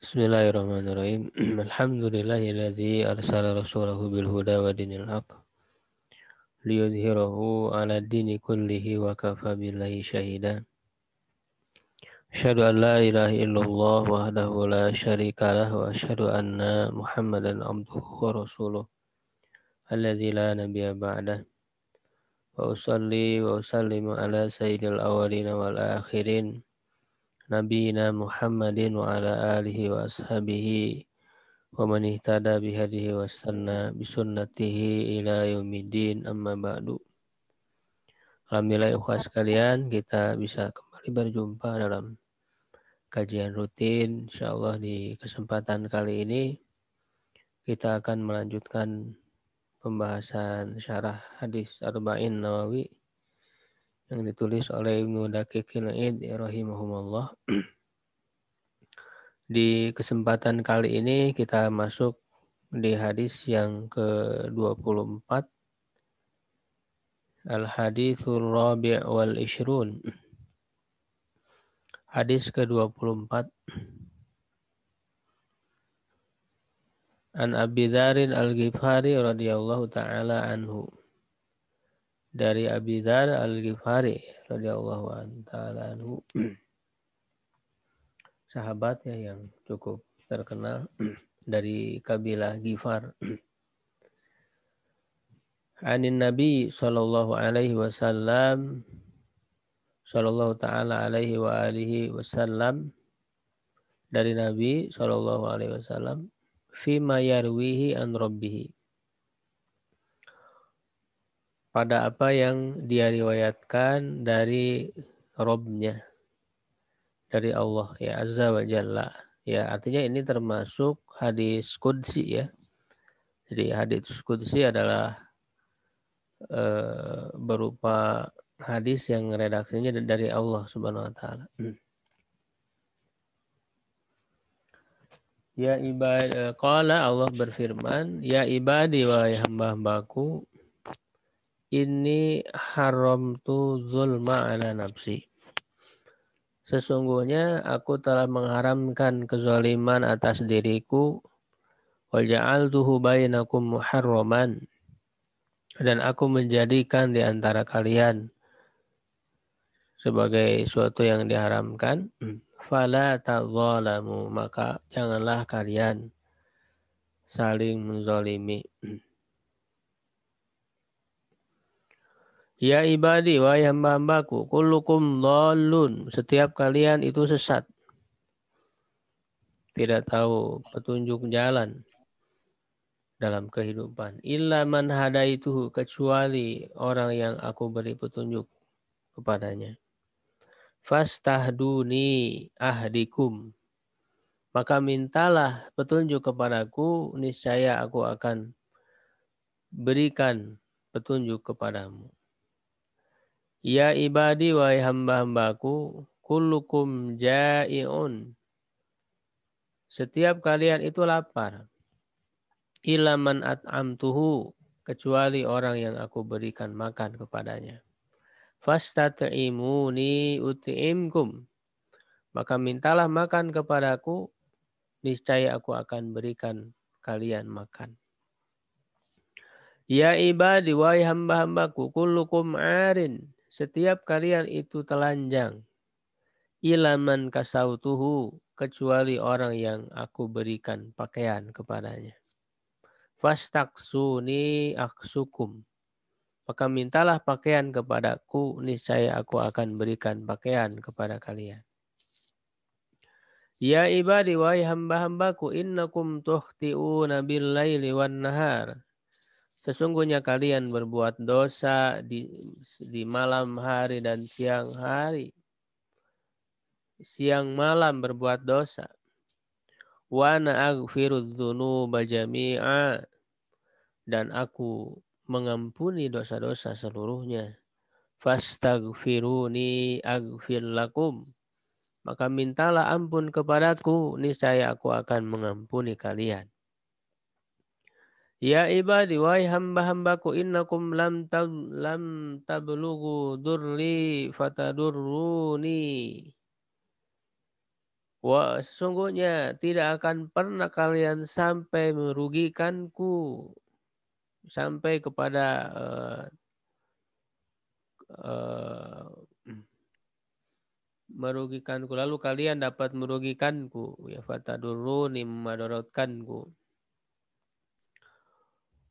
Bismillahirrahmanirrahim. Alhamdulillahilladzi arsala rasulahu bil huda wa dinil haq liyudhhirahu 'ala dini kullihi wa kafa billahi syahida. Asyhadu an la ilaha illallah wahdahu la syarika lah wa asyhadu anna Muhammadan abduhu wa rasuluh alladzi la nabiyya ba'dah. Wa usalli wa usallimu ala sayyidil awwalin wal akhirin nabiyina Muhammadin wa ala alihi wa ashabihi wa man ihtada bihadihi wastanna bisunnatihi ila yaumiddin amma ba'du. Alhamdulillah ikhwas sekalian, kita bisa kembali berjumpa dalam kajian rutin. Insyaallah di kesempatan kali ini kita akan melanjutkan pembahasan syarah hadis Arba'in Nawawi yang ditulis oleh Ibnu Daqiqil Id rahimahumullah. Di kesempatan kali ini kita masuk di hadis yang ke-24, Al-Hadithul Rabi' wal Ishrun. Hadis ke-24. An Abi Dzarin Al-Ghifari radhiyallahu taala anhu. Dari Abi Dzar Al-Ghifari radhiyallahu taala anhu. Sahabat ya yang cukup terkenal dari kabilah Ghifar. Anin Nabi sallallahu alaihi wasallam sallallahu taala alaihi wa alihi wasallam, dari Nabi sallallahu alaihi wasallam, fima yarwihi an rabbih, pada apa yang dia riwayatkan dari Robnya, dari Allah ya azza wa jalla. Ya, artinya ini termasuk hadis qudsi ya. Jadi hadis qudsi adalah berupa hadis yang redaksinya dari Allah Subhanahu wa taala. Ya ibad, qala Allah berfirman, ya ibadi wahai hamba-hambaku, ini haramtu zulma ala nafsi. Sesungguhnya aku telah mengharamkan kezaliman atas diriku, wa ja'altuhu bainakum muharraman, dan aku menjadikan di antara kalian sebagai suatu yang diharamkan. Fala tadzalamu, maka janganlah kalian saling menzalimi. Ya ibadi, wahai hamba-hambaku, kullukum dhalun, setiap kalian itu sesat, tidak tahu petunjuk jalan dalam kehidupan. Illa man hadaituhu, kecuali orang yang aku beri petunjuk kepadanya. Fastahduni ahdikum, maka mintalah petunjuk kepadaku, niscaya aku akan berikan petunjuk kepadamu. Ya ibadi, wahai hamba-hambaku, kullukum ja'i'un, setiap kalian itu lapar. Illa man at'amtuhu, kecuali orang yang aku berikan makan kepadanya. Fastat'imuni ut'imkum, maka mintalah makan kepadaku, niscaya aku akan berikan kalian makan. Ya ibadi, wahai hamba-hambaku, kullukum arin, setiap kalian itu telanjang. Ilaman kasautuhu, kecuali orang yang aku berikan pakaian kepadanya. Fastaksuni aksukum, maka mintalah pakaian kepadaku, niscaya aku akan berikan pakaian kepada kalian. Ya ibadi, wahai hamba-hambaku, innakum tukhti'una bil-laili wan-nahar, sesungguhnya kalian berbuat dosa di malam hari dan siang hari. Siang malam berbuat dosa. Wa ana aghfirudz dzunuba jami'a, dan aku mengampuni dosa-dosa seluruhnya. Fastaghfiruni aghfir lakum, maka mintalah ampun kepadaku, niscaya aku akan mengampuni kalian. Ya ibadi, wahai hamba-hambaku, innakum lam tablughu durri fatadurruni, Wa sesungguhnya tidak akan pernah kalian sampai merugikanku sampai kepada uh, merugikanku lalu kalian dapat merugikanku ya fatadurruni madaratkanku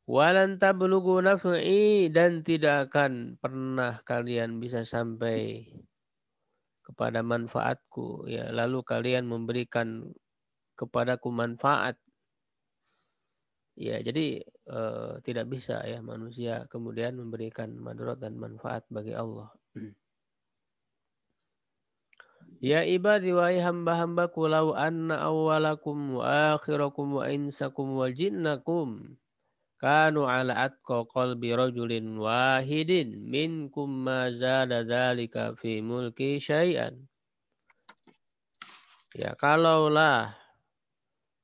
walan tablughu naf'i dan tidak akan pernah kalian bisa sampai kepada manfaatku ya lalu kalian memberikan kepadaku manfaat ya jadi tidak bisa ya manusia kemudian memberikan madarat dan manfaat bagi Allah. Ya ibadi wa hamba-hambaku law anna awwalakum wa akhirakum wa insakum wa jinnakum kanu ala atqa qalbi rajulin wahidin minkum ma zada dzalika fi mulki syai'an. Ya kalaulah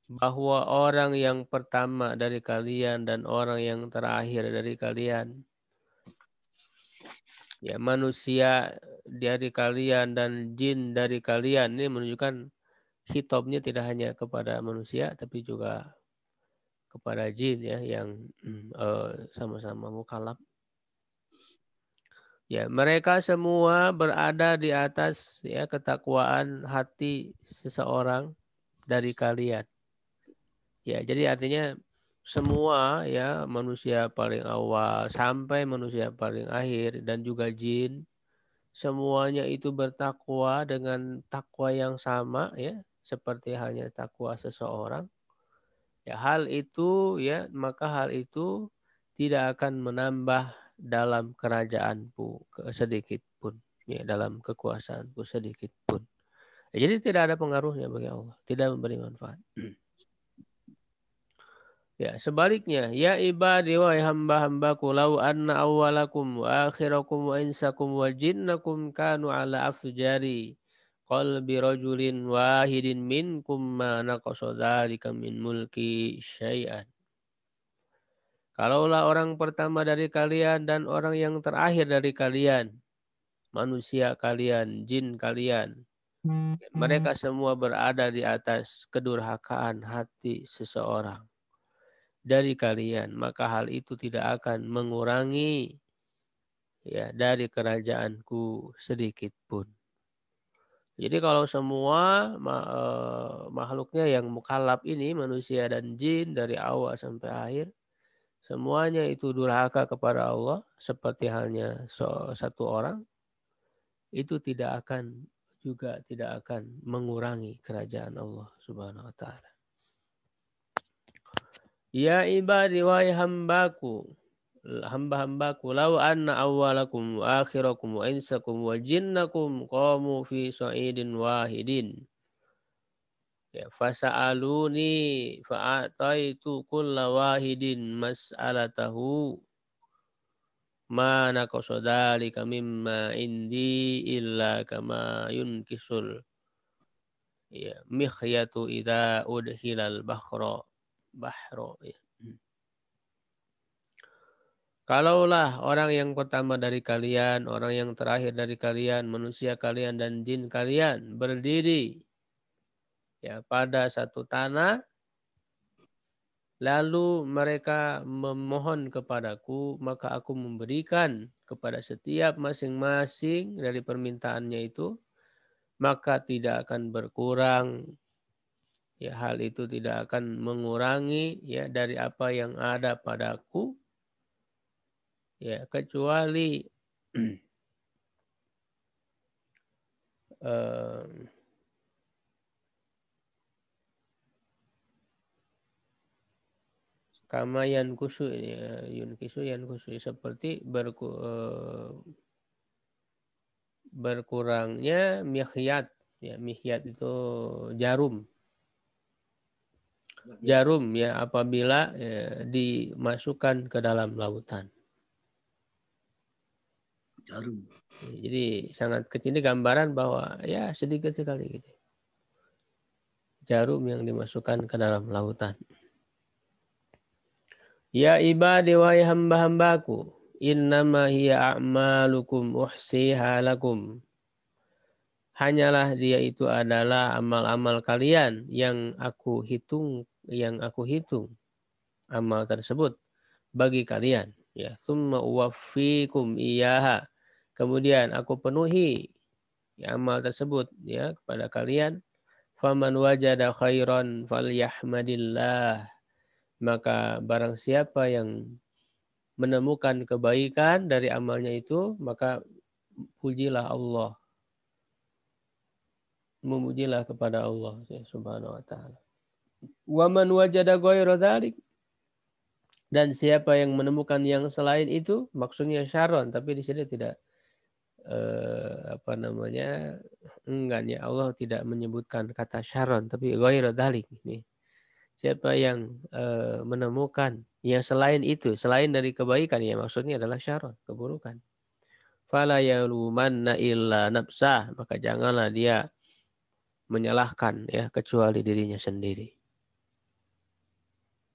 bahwa orang yang pertama dari kalian dan orang yang terakhir dari kalian ya manusia dari kalian dan jin dari kalian ini menunjukkan khitabnya tidak hanya kepada manusia tapi juga kepada jin ya yang sama-sama mukallaf. Ya, mereka semua berada di atas ya ketakwaan hati seseorang dari kalian. Ya, jadi artinya semua ya manusia paling awal sampai manusia paling akhir dan juga jin semuanya itu bertakwa dengan takwa yang sama ya seperti halnya takwa seseorang. Ya, hal itu ya maka hal itu tidak akan menambah dalam kerajaanku sedikit pun ya dalam kekuasaanku sedikit pun. Ya, jadi tidak ada pengaruhnya bagi Allah, tidak memberi manfaat. Ya, sebaliknya, ya ibadi wa hamba-hambaku law anna awwalakum wa akhirakum wa insakum wa jinnakum kanu ala afjari qalbi rajulin wahidin minkum ma naqasa dzalika min mulki syai'an. Kalaulah orang pertama dari kalian dan orang yang terakhir dari kalian, manusia kalian, jin kalian, mereka semua berada di atas kedurhakaan hati seseorang dari kalian, maka hal itu tidak akan mengurangi ya dari kerajaanku sedikit pun. Jadi kalau semua makhluknya yang mukallaf ini manusia dan jin dari awal sampai akhir semuanya itu durhaka kepada Allah seperti halnya satu orang itu tidak akan mengurangi kerajaan Allah Subhanahu wa taala. Ya ibadi wahai hambaku hamba-hambaku law anna awwalakum wa akhirakum wa insakum wa jinnakum qamu fi sa'idin wahidin ya fasa'aluni fa'ataitu kulla wahidin mas'alatahu ma naqasa dzalika mimma indi illa kama yunkisul ya mikhyatu idza udhilal bahra ya. Kalaulah orang yang pertama dari kalian, orang yang terakhir dari kalian, manusia kalian dan jin kalian berdiri ya pada satu tanah, lalu mereka memohon kepadaku, maka aku memberikan kepada setiap masing-masing dari permintaannya itu, maka tidak akan berkurang. Ya, hal itu tidak akan mengurangi ya dari apa yang ada padaku ya kecuali kama yankusu ya, yunkisu yankusu seperti berkurangnya mikhyat ya mikhyat itu jarum ya apabila ya, dimasukkan ke dalam lautan. Jarum. Jadi sangat kecil ini gambaran bahwa ya sedikit sekali gitu. Jarum yang dimasukkan ke dalam lautan. Ya ibadi wahai hamba-hambaku innama hiya a'malukum uhsiha lakum. hanyalah dia itu adalah amal-amal kalian yang aku hitung amal tersebut bagi kalian. Ya, summa uwaffikum iyaha. Kemudian aku penuhi ya, amal tersebut ya kepada kalian. Faman wajada khairan falyahmadillah. Maka barang siapa yang menemukan kebaikan dari amalnya itu, maka pujilah Allah. Memujilah kepada Allah Subhanahu wa taala. Wa man wajada ghaira dzalik, dan siapa yang menemukan yang selain itu, maksudnya syaron, tapi di sini tidak enggan ya, Allah tidak menyebutkan kata syaron, tapi ghairu dzalik ini. Siapa yang menemukan yang selain itu, selain dari kebaikan, ya maksudnya adalah syaron, keburukan. Fala yalumanna illa nafsah, maka janganlah dia menyalahkan ya kecuali dirinya sendiri.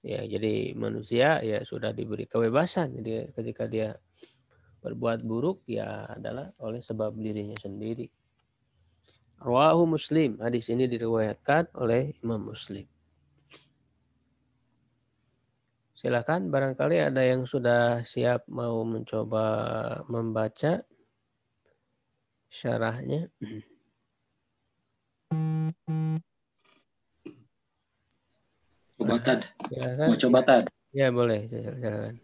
Ya, jadi manusia ya sudah diberi kebebasan. Jadi ketika dia berbuat buruk ya adalah oleh sebab dirinya sendiri. Rawahu Muslim. Hadis ini diriwayatkan oleh Imam Muslim. Silakan barangkali ada yang sudah siap mau mencoba membaca syarahnya. Coba Tad. Silakan. Mau coba Tad? Ya boleh, silakan.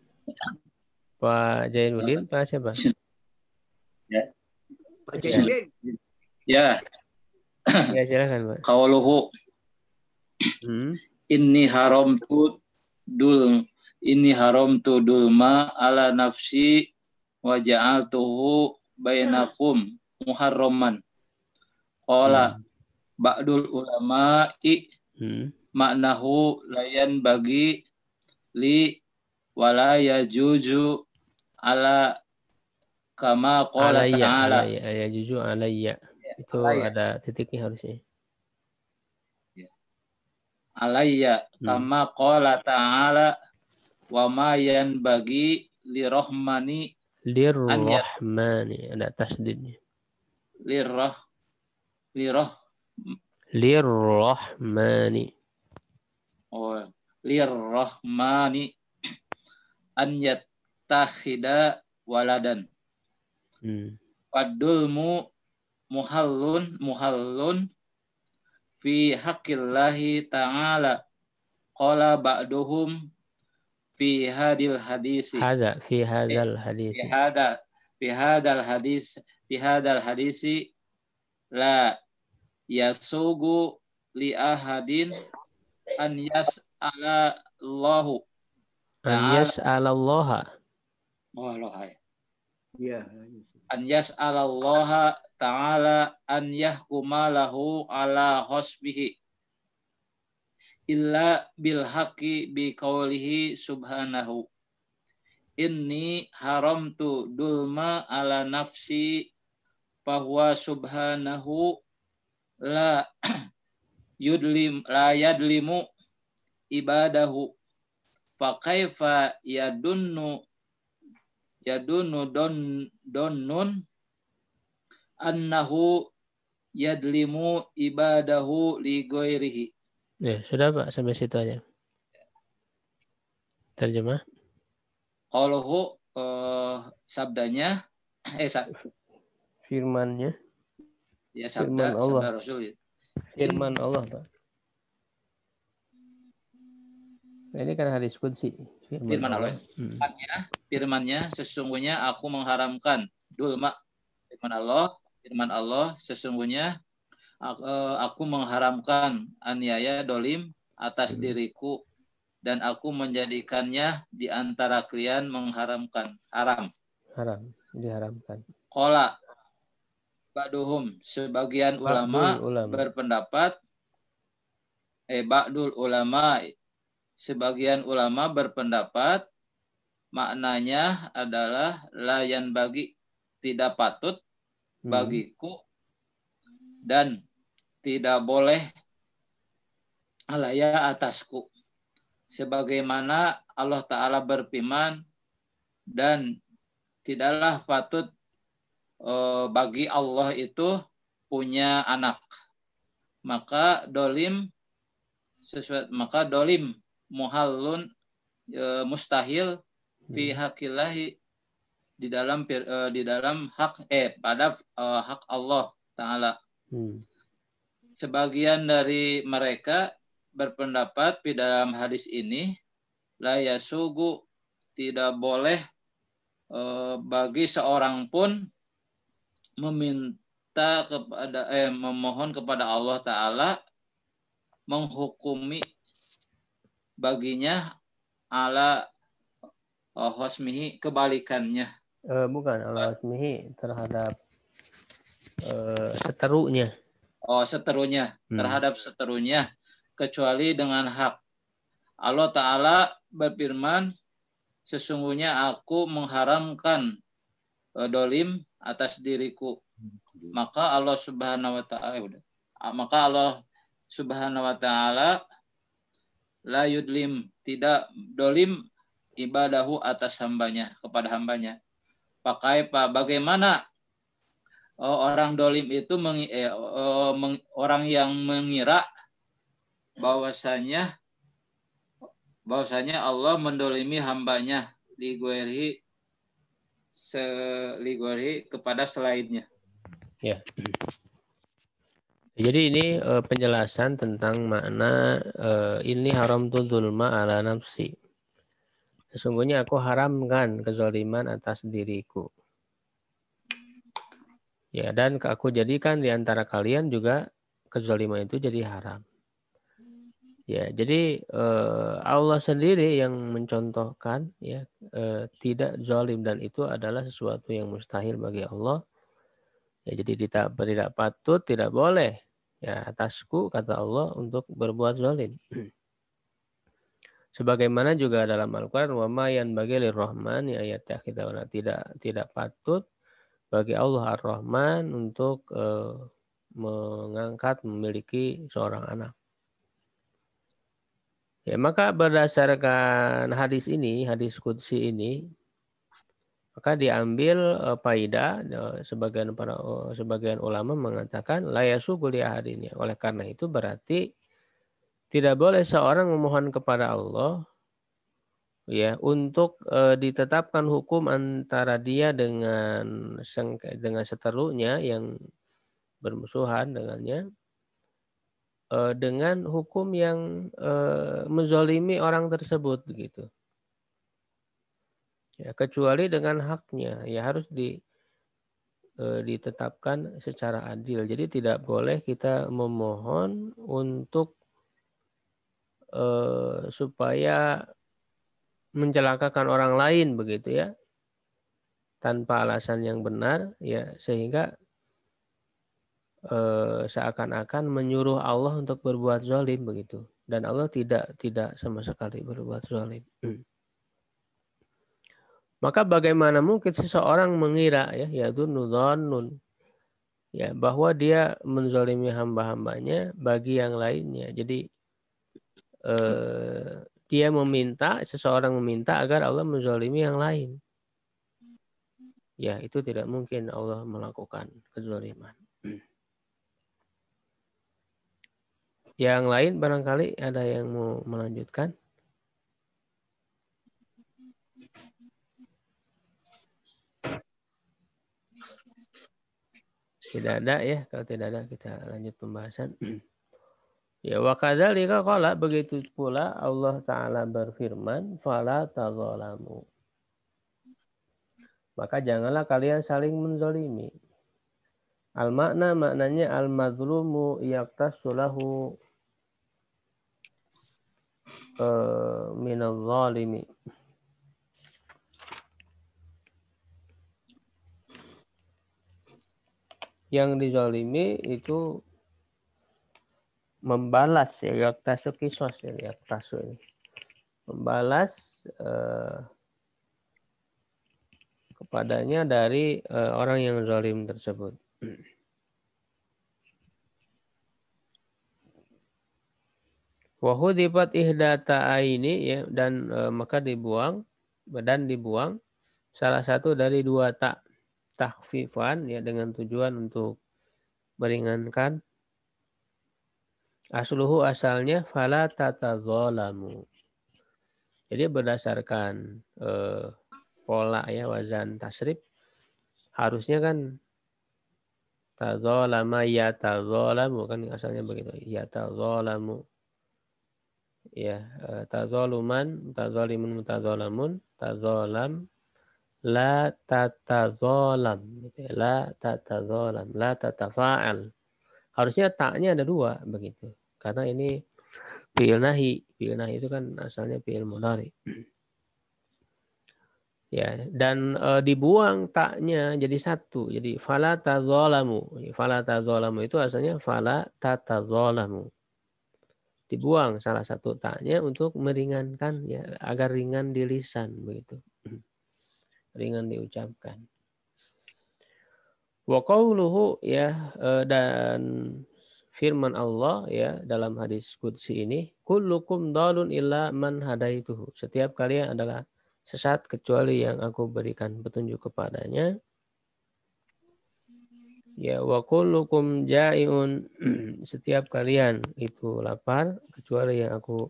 Pak Jainuddin, Pak siapa? Ya. Pak Jainuddin. Ya. Ya silakan, Pak. Qauluhu inni haramtu dulma ala nafsi wa ja'altuhu bainakum muharraman. Qala ba'dul ulama'i maknahu layan bagi li wala yajuju ala kama qala ta'ala. Alayya juju alayya. Itu ada titiknya harusnya. Alayya kama qala ta'ala wa ma yanbaghi lirahmani ada tasdidnya. Lirrahmani an yattakhida waladan. Wadulmu muhallun fi haqqillahi ta'ala. Qala ba'duhum fi hadal hadisi la yasugu li ahadin an yas'ala Allahu an yas'ala Allah ta'ala an yahkuma lahu ala husbihi illa bil haqqi bi qawlihi subhanahu inni haramtu dulma ala nafsi fahuwa subhanahu la yadlimu ibadahu fa kaifa yadunnu donnun annahu yadlimu ibadahu li ghairihi. Ya, sudah Pak, sampai situ aja. Terjemah. Qauluhu sabdanya firmannya. Ya, sabda Rasul. Firman Allah, Pak. Nah, ini kan hadis qudsi. Firman Allah. Firman-Nya sesungguhnya aku mengharamkan dulma. Firman Allah sesungguhnya aku mengharamkan aniaya dolim atas diriku dan aku menjadikannya di antara kalian mengharamkan haram diharamkan. Qala ba'duhum sebagian ulama berpendapat ba'dul ulama sebagian ulama berpendapat maknanya adalah layan bagi tidak patut bagiku dan tidak boleh alaya atasku sebagaimana Allah Ta'ala berfirman dan tidaklah patut bagi Allah itu punya anak. Maka dolim muhallun mustahil fi hakillahi di dalam hak hak Allah Ta'ala. Sebagian dari mereka berpendapat di dalam hadis ini la yasugu, tidak boleh bagi seorang pun memohon kepada Allah Ta'ala menghukumi baginya ala hosmihi, kebalikannya. Bukan ala hosmihi, terhadap seterunya. Seterunya, terhadap seterunya, kecuali dengan hak. Allah Ta'ala berfirman, sesungguhnya aku mengharamkan dolim atas diriku. Maka Allah Subhanahu wa Ta'ala la yudlim, tidak dolim ibadahu atas hambanya, kepada hambanya. Bagaimana orang dolim itu orang yang mengira bahwasanya Allah mendolimi hambanya ligweri kepada selainnya. Ya. Jadi ini penjelasan tentang makna ini haram tu dzulma ala nafsi. Sesungguhnya aku haramkan kezaliman atas diriku. Ya, dan aku jadikan di antara kalian juga kezaliman itu jadi haram. Ya, jadi Allah sendiri yang mencontohkan ya tidak zalim, dan itu adalah sesuatu yang mustahil bagi Allah. Ya, jadi tidak patut, tidak boleh ya atasku, kata Allah, untuk berbuat zalim. Sebagaimana juga dalam Al-Quran, wa ma yanbaghi lirrahman, ya ayat kita tidak patut bagi Allah Ar-Rahman untuk memiliki seorang anak. Ya, maka berdasarkan hadis ini, hadis qudsi ini, maka diambil faidah. Sebagian ulama mengatakan la yasugu li ahadin. Oleh karena itu berarti tidak boleh seorang memohon kepada Allah ya untuk ditetapkan hukum antara dia dengan seterunya yang bermusuhan dengannya, dengan hukum yang menzalimi orang tersebut begitu. Ya, kecuali dengan haknya, ya harus ditetapkan secara adil. Jadi tidak boleh kita memohon untuk supaya mencelakakan orang lain begitu ya, tanpa alasan yang benar, ya sehingga seakan-akan menyuruh Allah untuk berbuat zalim begitu, dan Allah tidak sama sekali berbuat zalim. Maka bagaimana mungkin seseorang mengira ya dzannun ya bahwa dia menzalimi hamba-hambanya bagi yang lainnya. Jadi seseorang meminta agar Allah menzalimi yang lain. Ya, itu tidak mungkin Allah melakukan kezaliman. Yang lain barangkali ada yang mau melanjutkan? Tidak ada ya. Kalau tidak ada kita lanjut pembahasan. Ya, wa kadzalika qala, begitu pula Allah Ta'ala berfirman, fala tadzalamu. Maka janganlah kalian saling menzalimi. Maknanya al-madzlumu yaqtasu lahu minal zalimi. Yang dizalimi itu membalas ya, yaqtasu kisos ya, yaqtasu ini. Membalas kepadanya dari orang yang zalim tersebut. Wahudifat ihdata ini ya, dan maka dibuang salah satu dari dua tak takhfifan ya, dengan tujuan untuk meringankan. Asluhu asalnya fala tatadzalamu. Jadi berdasarkan pola ya wazan tasrif harusnya kan tadzalama ya tadzalamu kan asalnya begitu. Ya tadzalamu. Ya, tazaluman, tazalimun, mutazalamun, tazalam, la tatazalam, gitu ya. La tatazalam, la tatafa'al. Harusnya taknya ada dua begitu. Karena ini fi'il nahi. Fi'il nahi itu kan asalnya fi'il mudhari. Ya, dan dibuang taknya jadi satu. Jadi fala tazalamu. Fala tazalamu itu asalnya fala tatazalamu. Dibuang salah satu taknya untuk meringankan ya agar ringan di lisan begitu. Ringan diucapkan. Wa qauluhu ya dan firman Allah ya dalam hadis qudsi ini kullukum dalun illa man hadaituhu. Setiap kalian adalah sesat kecuali yang aku berikan petunjuk kepadanya. Ya wa kullukum ja'iun. Setiap kalian itu lapar kecuali yang aku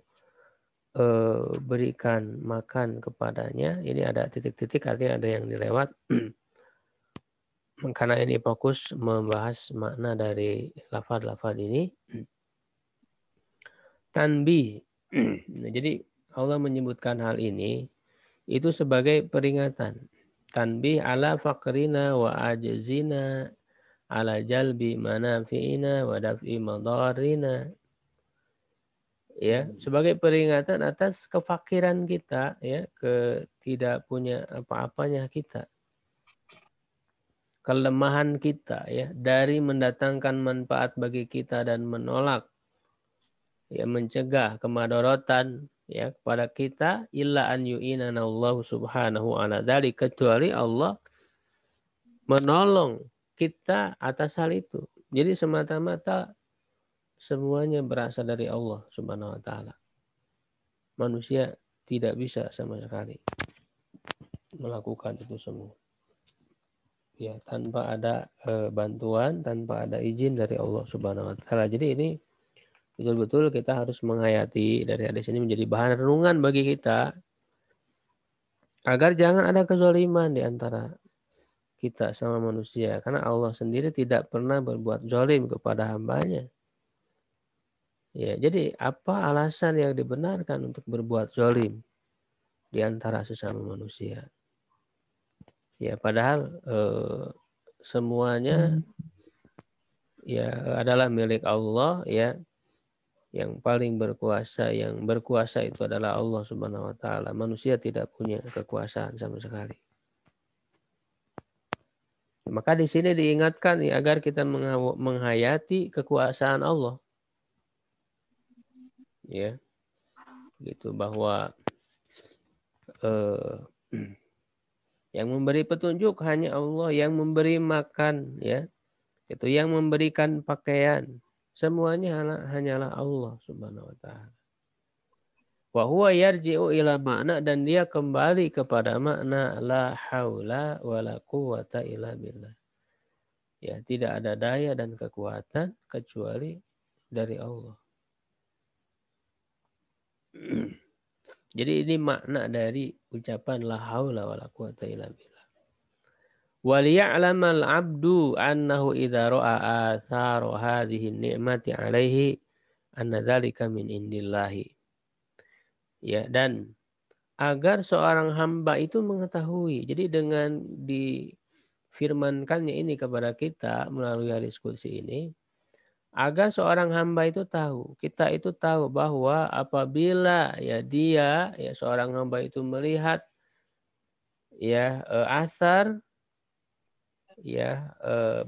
berikan makan kepadanya. Ini ada titik-titik artinya ada yang dilewat. Karena ini fokus membahas makna dari lafaz-lafaz ini. Tanbih. Nah, jadi Allah menyebutkan hal ini itu sebagai peringatan. Tanbih ala fakrina wa ajzina ala jalbi manafi'ina wa daf'i madarrina. Ya, sebagai peringatan atas kefakiran kita, ya, tidak punya apa-apanya kita, kelemahan kita, ya, dari mendatangkan manfaat bagi kita dan menolak, ya, mencegah kemadorotan, ya, kepada kita, illa an yu'inana Allah subhanahu ala dzalik, kecuali Allah menolong kita atas hal itu. Jadi semata-mata semuanya berasal dari Allah subhanahu wa ta'ala. Manusia tidak bisa sama sekali melakukan itu semua. Ya, tanpa ada bantuan, tanpa ada izin dari Allah subhanahu wa ta'ala. Jadi ini betul-betul kita harus menghayati dari hadis ini menjadi bahan renungan bagi kita. Agar jangan ada kezaliman di antara kita sama manusia. Karena Allah sendiri tidak pernah berbuat zalim kepada hambanya. Ya, jadi apa alasan yang dibenarkan untuk berbuat zalim di antara sesama manusia? Ya, padahal semuanya ya adalah milik Allah, ya. Yang paling berkuasa, yang berkuasa itu adalah Allah Subhanahu wa taala. Manusia tidak punya kekuasaan sama sekali. Maka di sini diingatkan ya, agar kita menghayati kekuasaan Allah. Ya. Gitu bahwa yang memberi petunjuk hanya Allah, yang memberi makan, ya. Itu yang memberikan pakaian. Semuanya hanyalah Allah Subhanahu wa taala. Wa huwa yarji'u ila makna, dan dia kembali kepada makna la haula wala quwata illa billah. Ya, tidak ada daya dan kekuatan kecuali dari Allah. Jadi ini makna dari ucapan la haula wala quwata illa billah. Waliya'lamal 'abdu annahu idza ra'a athara hadhihi ni'mati 'alaihi anna dzalika min indillahi. Ya, dan agar seorang hamba itu mengetahui. Jadi dengan difirmankannya ini kepada kita melalui hadis qudsi ini, agar seorang hamba itu tahu, kita itu tahu bahwa apabila ya dia ya seorang hamba itu melihat ya asar ya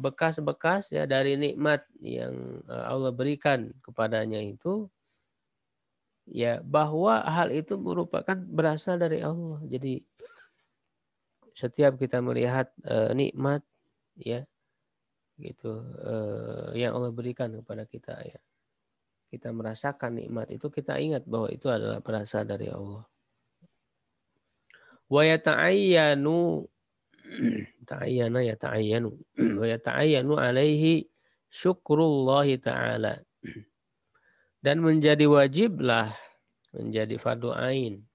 bekas-bekas ya dari nikmat yang Allah berikan kepadanya itu, ya bahwa hal itu merupakan berasal dari Allah. Jadi setiap kita melihat nikmat ya gitu yang Allah berikan kepada kita, ya kita merasakan nikmat itu, kita ingat bahwa itu adalah berasal dari Allah. Wa yata'ayyanu ta'ayyana yata'ayyanu wa yata'ayyanu alaihi syukrullahi ta'ala. Dan menjadi wajiblah, menjadi fardu ain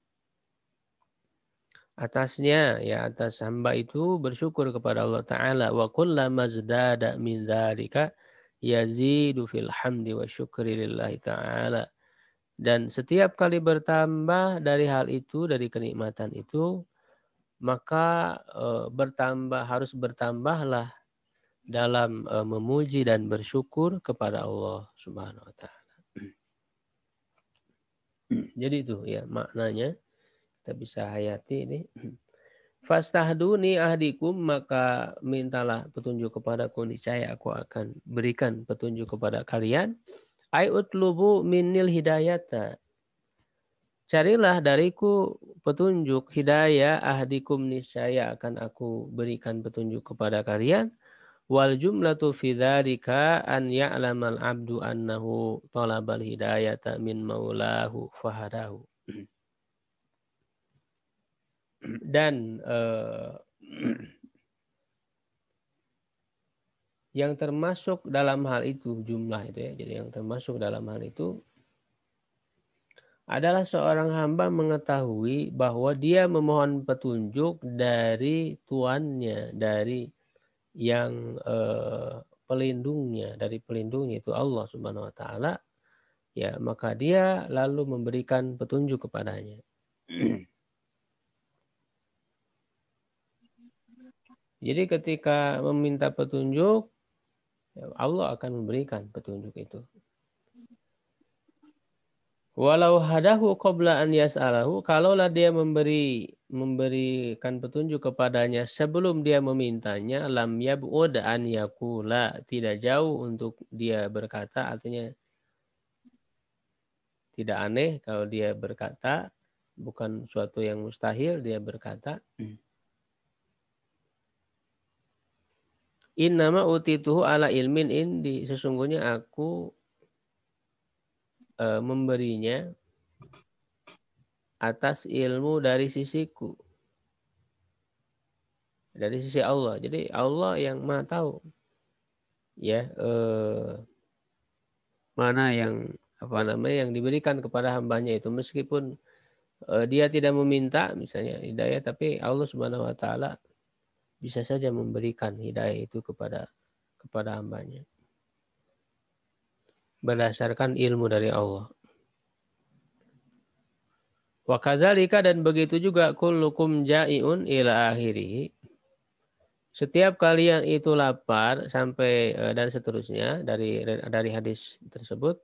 atasnya, ya atas hamba itu bersyukur kepada Allah Ta'ala. Wa kullama zdada min dzalika yazidu fil hamdi wa syukri lillahi ta'ala. Dan setiap kali bertambah dari hal itu, dari kenikmatan itu, maka harus bertambahlah dalam memuji dan bersyukur kepada Allah Subhanahu wa Ta'ala. Jadi itu ya maknanya. Kita bisa hayati ini. Fastahduni ahdikum, maka mintalah petunjuk kepadaku, niscaya aku akan berikan petunjuk kepada kalian. Ai utlubu minnil hidayata. Carilah dariku petunjuk hidayah, ahdikum, niscaya akan aku berikan petunjuk kepada kalian. Wal jumlatu fi dzalika an ya'lamal abdu annahu talabal hidayata min maulahu fahadahu. Dan yang termasuk dalam hal itu, jumlah itu ya, jadi yang termasuk dalam hal itu adalah seorang hamba mengetahui bahwa dia memohon petunjuk dari Tuannya, dari yang pelindungnya, dari pelindungnya itu Allah Subhanahu wa Ta'ala, ya maka dia lalu memberikan petunjuk kepadanya. Jadi ketika meminta petunjuk, Allah akan memberikan petunjuk itu. Walau hadahu qabla an yas'alahu, kalaulah dia memberikan petunjuk kepadanya sebelum dia memintanya, lam yab'ud an yaqula, tidak jauh untuk dia berkata, artinya tidak aneh kalau dia berkata, bukan suatu yang mustahil dia berkata, innama utituhu ala ilmin indi, sesungguhnya aku memberinya atas ilmu dari sisiku, dari sisi Allah. Jadi Allah yang Maha tahu ya mana yang yang diberikan kepada hambanya itu, meskipun dia tidak meminta misalnya hidayah, tapi Allah Subhanahu wa Ta'ala bisa saja memberikan hidayah itu kepada hambanya berdasarkan ilmu dari Allah. Wa kadzalika, dan begitu juga kullukum ja'iun ila akhirih. Setiap kalian itu lapar sampai dan seterusnya dari hadis tersebut,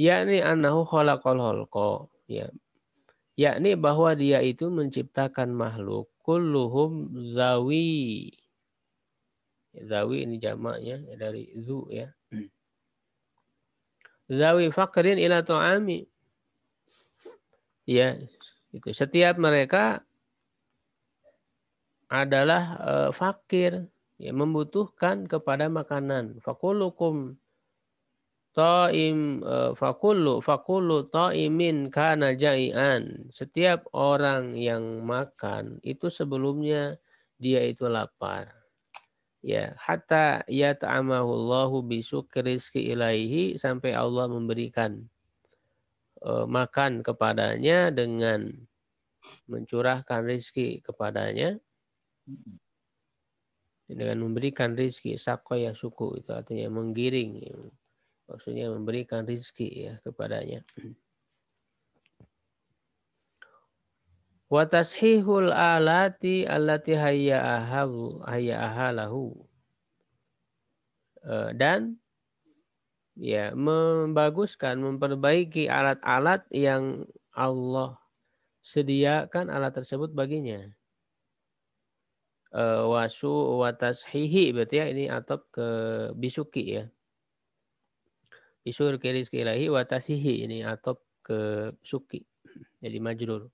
yakni annahu khalaqal khalqa, ya. Yakni bahwa dia itu menciptakan makhluk kulluhum zawi. Zawi ini jamaknya dari zu ya. Zawi faqrin ila ta'ami. Ya, itu setiap mereka adalah fakir, ya, membutuhkan kepada makanan. Fakulukum ta'im fakulu ta'imin kana jai'an. Setiap orang yang makan itu sebelumnya dia itu lapar. Ya, hatta yata'amahullahu bisukri rizki ilaihi, sampai Allah memberikan makan kepadanya dengan mencurahkan rizki kepadanya, dengan memberikan rizki. Sakoya suku itu artinya menggiring, maksudnya memberikan rizki ya kepadanya. Wa tashihul alati allati hayya'ahalahu, dan ya membaguskan, memperbaiki alat-alat yang Allah sediakan alat tersebut baginya. Wasu watashihi, berarti ya ini atop ke bisuki ya. Bisur kiris ilahi watasihi, ini atop ke suki, jadi majrur.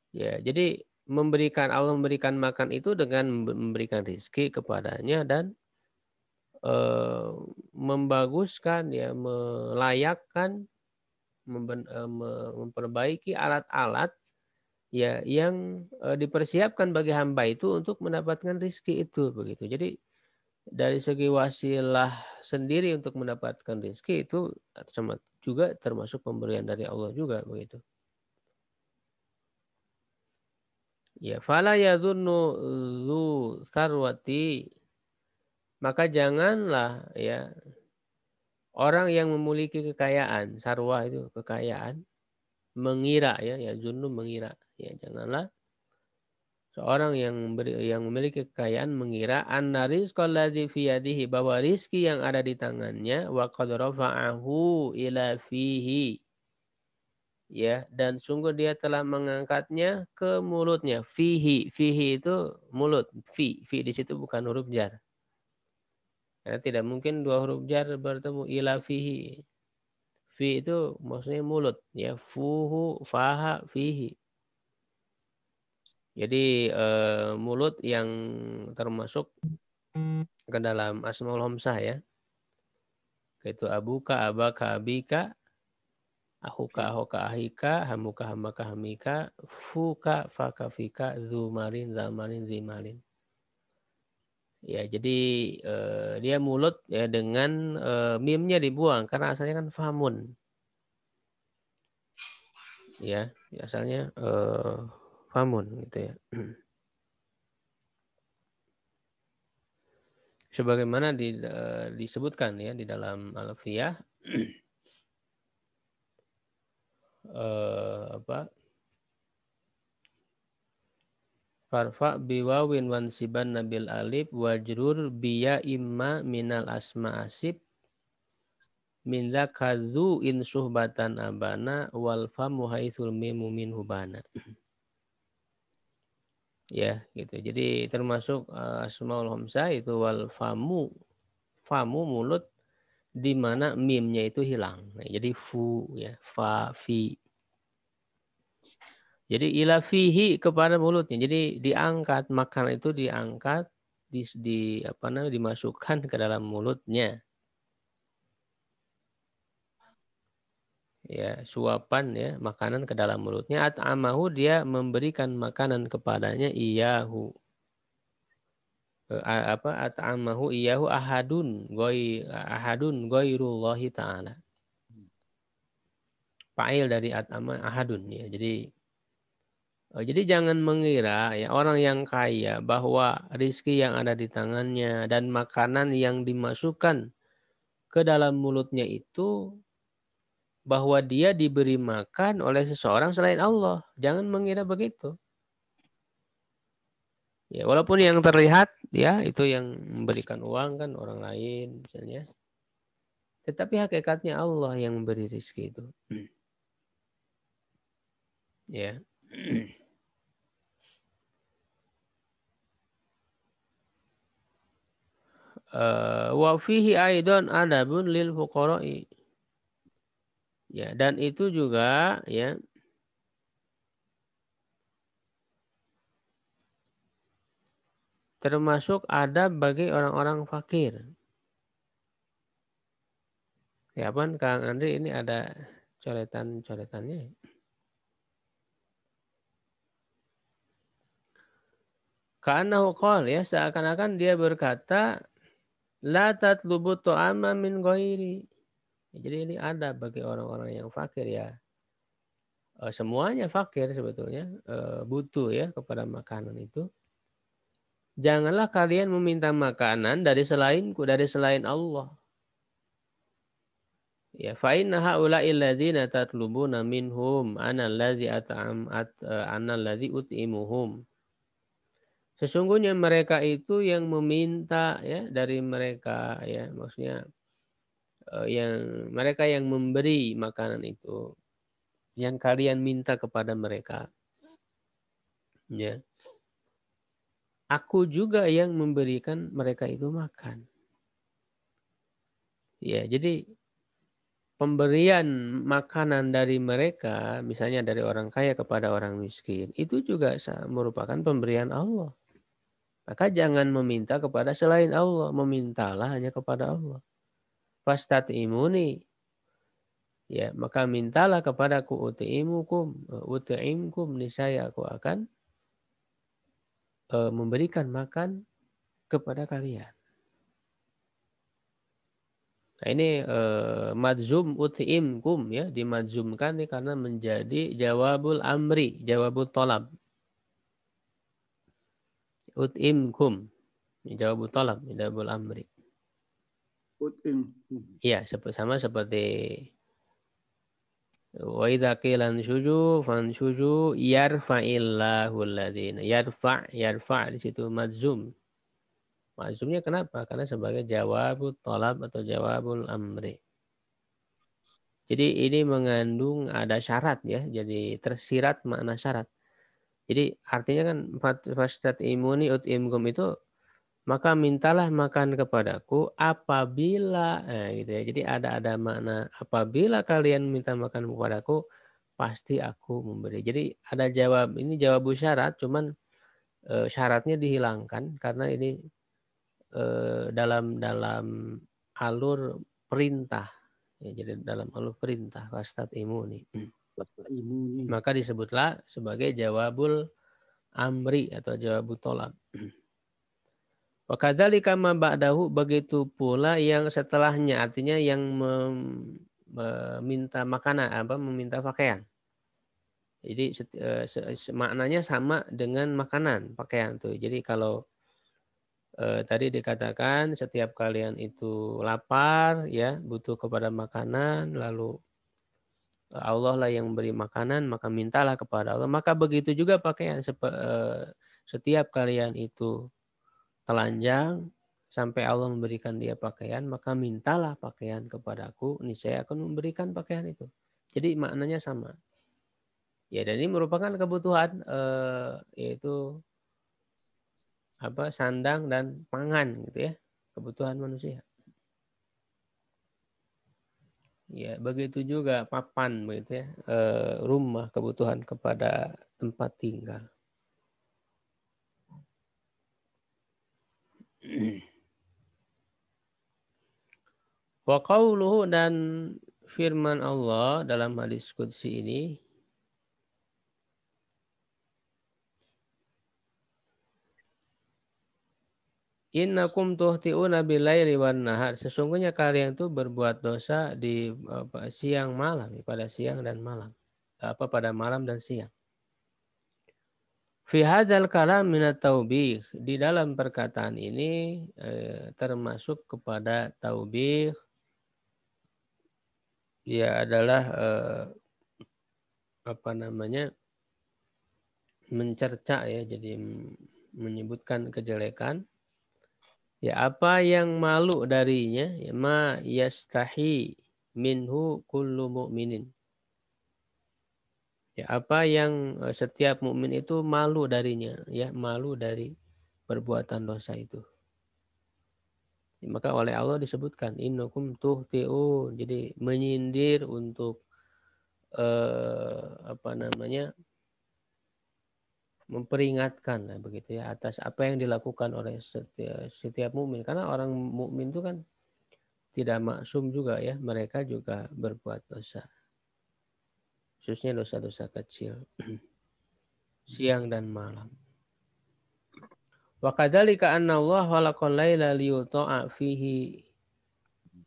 Ya, jadi Allah memberikan makan itu dengan memberikan rezeki kepadanya dan membaguskan ya, melayakkan, memperbaiki alat-alat ya yang dipersiapkan bagi hamba itu untuk mendapatkan rezeki itu, begitu. Jadi dari segi wasilah sendiri untuk mendapatkan rezeki itu sama juga termasuk pemberian dari Allah juga begitu. Ya, fala yadhunnu dzu sarwati, maka janganlah ya orang yang memiliki kekayaan, sarwa itu kekayaan, mengira ya zunnu mengira. Ya, janganlah seorang yang memiliki kekayaan mengira anna rizqal ladzi fi yadihi, bahwa rizki yang ada di tangannya wa qad rafa'ahu ila fihi, ya, dan sungguh dia telah mengangkatnya ke mulutnya. Fihi itu mulut. Fi di situ bukan huruf jar. Karena tidak mungkin dua huruf jar bertemu. Ila fihi. Fi itu maksudnya mulut, ya. Fuhu, faha, fihi. Jadi mulut yang termasuk ke dalam asmaul hamsah, ya. Yaitu abuka, abaka, abika, ahuka, ahoka, ahika, hamuka, hamaka, hamika, fuka, faka, fika, zumarin, zamarin, zimalin. Ya, jadi dia mulut ya dengan mimnya dibuang karena asalnya kan famun. Ya, asalnya famun gitu ya. Sebagaimana disebutkan ya di dalam Alfiyah apa? Farfa biwawin wansiban nabil alif wajrur biya imma minal asma asib min zakadzu in suhbatan abana wal famu haitsul mimu min hubana. Ya, gitu. Jadi termasuk asmaul hamzah itu wal famu, mulut di mana mimnya itu hilang. Nah, jadi fu ya, fa fi. Jadi ila fihi kepada mulutnya. Jadi diangkat, makanan itu diangkat apa namanya dimasukkan ke dalam mulutnya. Ya, suapan ya, makanan ke dalam mulutnya. At'amahu, dia memberikan makanan kepadanya iyahu. At'amahu iyahu ahadun ghairullahi ta'ala. Fa'il dari at'ama ahadun ya. Jadi jangan mengira ya orang yang kaya bahwa rizki yang ada di tangannya dan makanan yang dimasukkan ke dalam mulutnya itu bahwa dia diberi makan oleh seseorang selain Allah. Jangan mengira begitu. Ya, walaupun yang terlihat ya itu yang memberikan uang kan orang lain misalnya. Tetapi hakikatnya Allah yang memberi rizki itu. Ya. Wa fihi aidan adabun lil fuqara'i. Ya, dan itu juga ya termasuk adab bagi orang-orang fakir. Ya kan Kang Andri ini ada coretannya. Karena qol ya seakan-akan dia berkata la tatlubu ta'ama min ghairi. Jadi ini ada bagi orang-orang yang fakir ya. Semuanya fakir sebetulnya butuh ya kepada makanan itu. Janganlah kalian meminta makanan dari selain Allah. Ya fa inna haula'i alladzina tatlubuna minhum ana allazi ut'imuhum. Sesungguhnya mereka itu yang meminta ya dari mereka ya maksudnya mereka yang memberi makanan itu yang kalian minta kepada mereka. Ya. Aku juga yang memberikan mereka itu makan. Ya, jadi pemberian makanan dari mereka, misalnya dari orang kaya kepada orang miskin, itu juga merupakan pemberian Allah. Maka jangan meminta kepada selain Allah, memintalah hanya kepada Allah. Fastat'imuni, ya, maka mintalah kepadaku ut'imkum, niscaya aku akan memberikan makan kepada kalian. Nah, ini madzum ut'imkum ya, dimadzumkan nih karena menjadi jawabul amri, jawabul tolab. Ut'imkum, jawabul tolab, jawabul amri. Iya, sama seperti wa idza qila anshuju fanshuju yarfa'illahu alladziina yarfa' di situ madzum. Madzumnya kenapa? Karena sebagai jawabul tolab atau jawabul amri. Jadi ini mengandung ada syarat ya, jadi tersirat makna syarat. Jadi artinya kan fastat imuni ut'imkum itu maka mintalah makan kepadaku apabila gitu ya. Jadi ada makna apabila kalian minta makan kepadaku pasti aku memberi. Jadi ada jawab ini jawab syarat cuman syaratnya dihilangkan karena ini dalam alur perintah. Ya, jadi dalam alur perintah fastat imuni. Maka disebutlah sebagai jawabul amri atau jawabul tolab. Wa kadzalika ma ba'dahu, begitu pula yang setelahnya, artinya yang meminta makanan meminta pakaian. Jadi maknanya sama dengan makanan, pakaian tuh. Jadi kalau tadi dikatakan setiap kalian itu lapar ya, butuh kepada makanan, lalu Allah lah yang beri makanan, maka mintalah kepada Allah. Maka begitu juga pakaian. Setiap kalian itu telanjang sampai Allah memberikan dia pakaian, maka mintalah pakaian kepadaku, niscaya akan memberikan pakaian itu. Jadi maknanya sama. Ya, dan ini merupakan kebutuhan yaitu sandang dan pangan gitu ya, kebutuhan manusia. Ya, begitu juga papan begitu ya, rumah, kebutuhan kepada tempat tinggal. Wa qauluhu, dan firman Allah dalam hadis qudsi ini, innakum tuhti'una bil-laili wan nahar, sesungguhnya kalian itu berbuat dosa di siang malam, pada siang dan malam. Pada malam dan siang. Fi hadzal kalam minat taubih, di dalam perkataan ini termasuk kepada taubih, dia adalah mencerca ya, jadi menyebutkan kejelekan. Ya, apa yang malu darinya, ya, ma yastahi minhu kullu mu'minin. Ya, apa yang setiap mukmin itu malu darinya, ya, malu dari perbuatan dosa itu. Ya, maka oleh Allah disebutkan innakum tuhti'un, jadi menyindir untuk memperingatkan lah begitu ya atas apa yang dilakukan oleh setiap mukmin, karena orang mukmin itu kan tidak maksum juga ya, mereka juga berbuat dosa, khususnya dosa-dosa kecil siang dan malam. Wa kadzalika anna Allah khalaqal laila liyuta'a fihi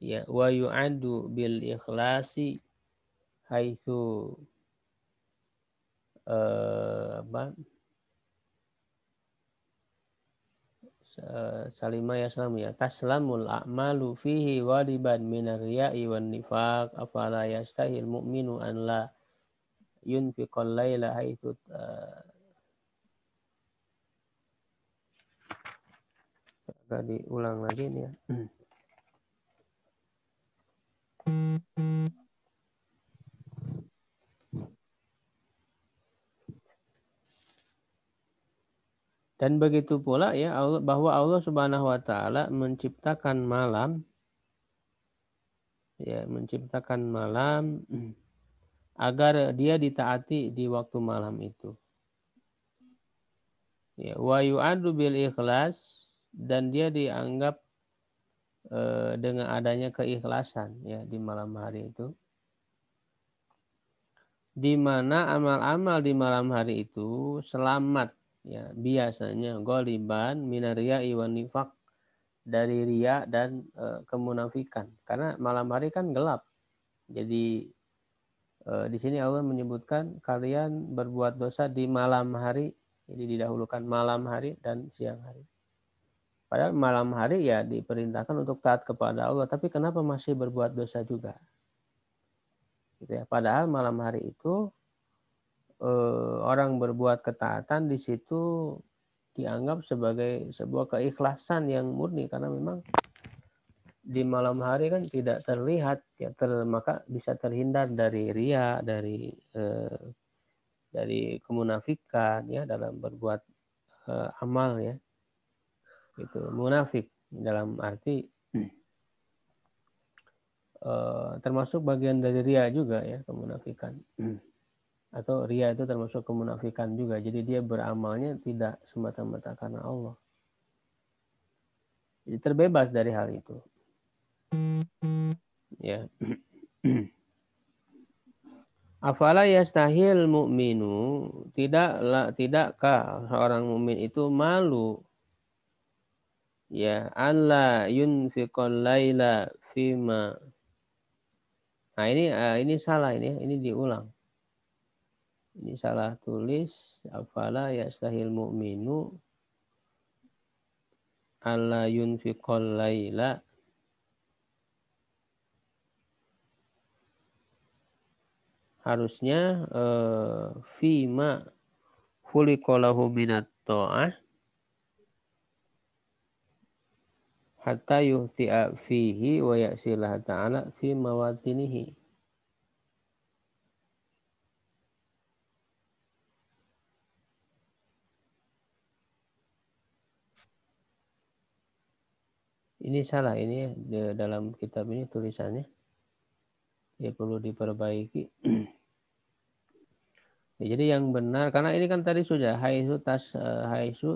ya wa yu'addu bil ikhlasi haitsu salima yaslamu ya taslamul a'malu fihi waliban minar riya'i wan nifaq afala yastahil mu'minu an la yunfiqal laila haitsu diulang lagi nih ya. Dan begitu pula ya bahwa Allah Subhanahu wa taala menciptakan malam agar dia ditaati di waktu malam itu. Ya, wa yu'adu bil ikhlas, dan dia dianggap dengan adanya keikhlasan ya di malam hari itu. Di mana amal-amal di malam hari itu selamat ya, biasanya goliban minaria iwan nifak, dari riya dan kemunafikan. Karena malam hari kan gelap. Jadi di sini Allah menyebutkan kalian berbuat dosa di malam hari. Jadi didahulukan malam hari dan siang hari. Padahal malam hari ya diperintahkan untuk taat kepada Allah. Tapi kenapa masih berbuat dosa juga? Gitu ya. Padahal malam hari itu orang berbuat ketaatan di situ dianggap sebagai sebuah keikhlasan yang murni. Karena memang di malam hari kan tidak terlihat ya maka bisa terhindar dari riya, dari kemunafikan ya dalam berbuat amal ya. Itu munafik dalam arti termasuk bagian dari riya juga ya, kemunafikan. Atau riya itu termasuk kemunafikan juga. Jadi dia beramalnya tidak semata-mata karena Allah. Jadi terbebas dari hal itu. Ya. Afala yastahil mu'minu, tidakkah seorang mukmin itu malu ya alla yunfiqal laila fima. Nah, ini salah ini diulang. Ini salah tulis. Afala yastahil mu'minu alla yunfiqal laila. Harusnya fima khuliqalahu minat ta'ah hatta yuhti'a fihi wa ya'silah ta'ala fi mawatinihi. Ini salah ini ya, dalam kitab ini tulisannya. Ya perlu diperbaiki. Ya, jadi yang benar karena ini kan tadi sudah haitsu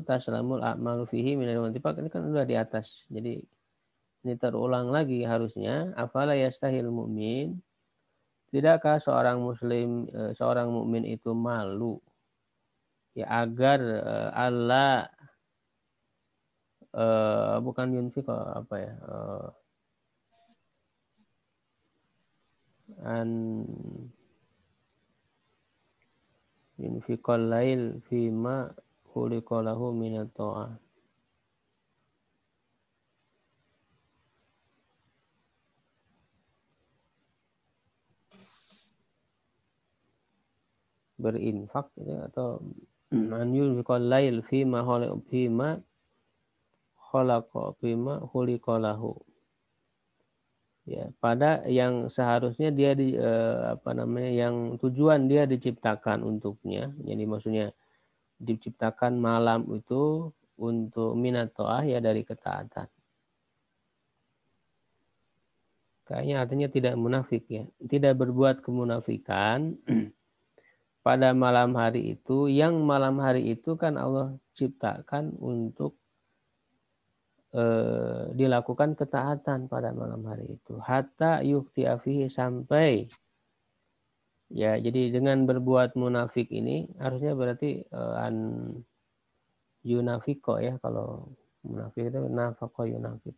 taslamul a'malu fihi minal wantifaq ini kan sudah di atas. Jadi ini terulang lagi harusnya afala yastahil mu'min, tidakkah seorang muslim seorang mukmin itu malu ya agar Allah bukan yunfiq apa ya an yunfiqal lail fima khuliqalahu minat ta'ah. Berinfak ya, atau an yunfiqal lail fima khuliqalahu ya pada yang seharusnya dia yang tujuan dia diciptakan untuknya. Jadi maksudnya diciptakan malam itu untuk minat ta'ah ya dari ketaatan. Kayaknya artinya tidak munafik ya. Tidak berbuat kemunafikan pada malam hari itu. Yang malam hari itu kan Allah ciptakan untuk dilakukan ketaatan pada malam hari itu. Hatta yukti afihi sampai ya jadi dengan berbuat munafik ini harusnya berarti an yunafiko ya kalau munafik itu nafako yunafik.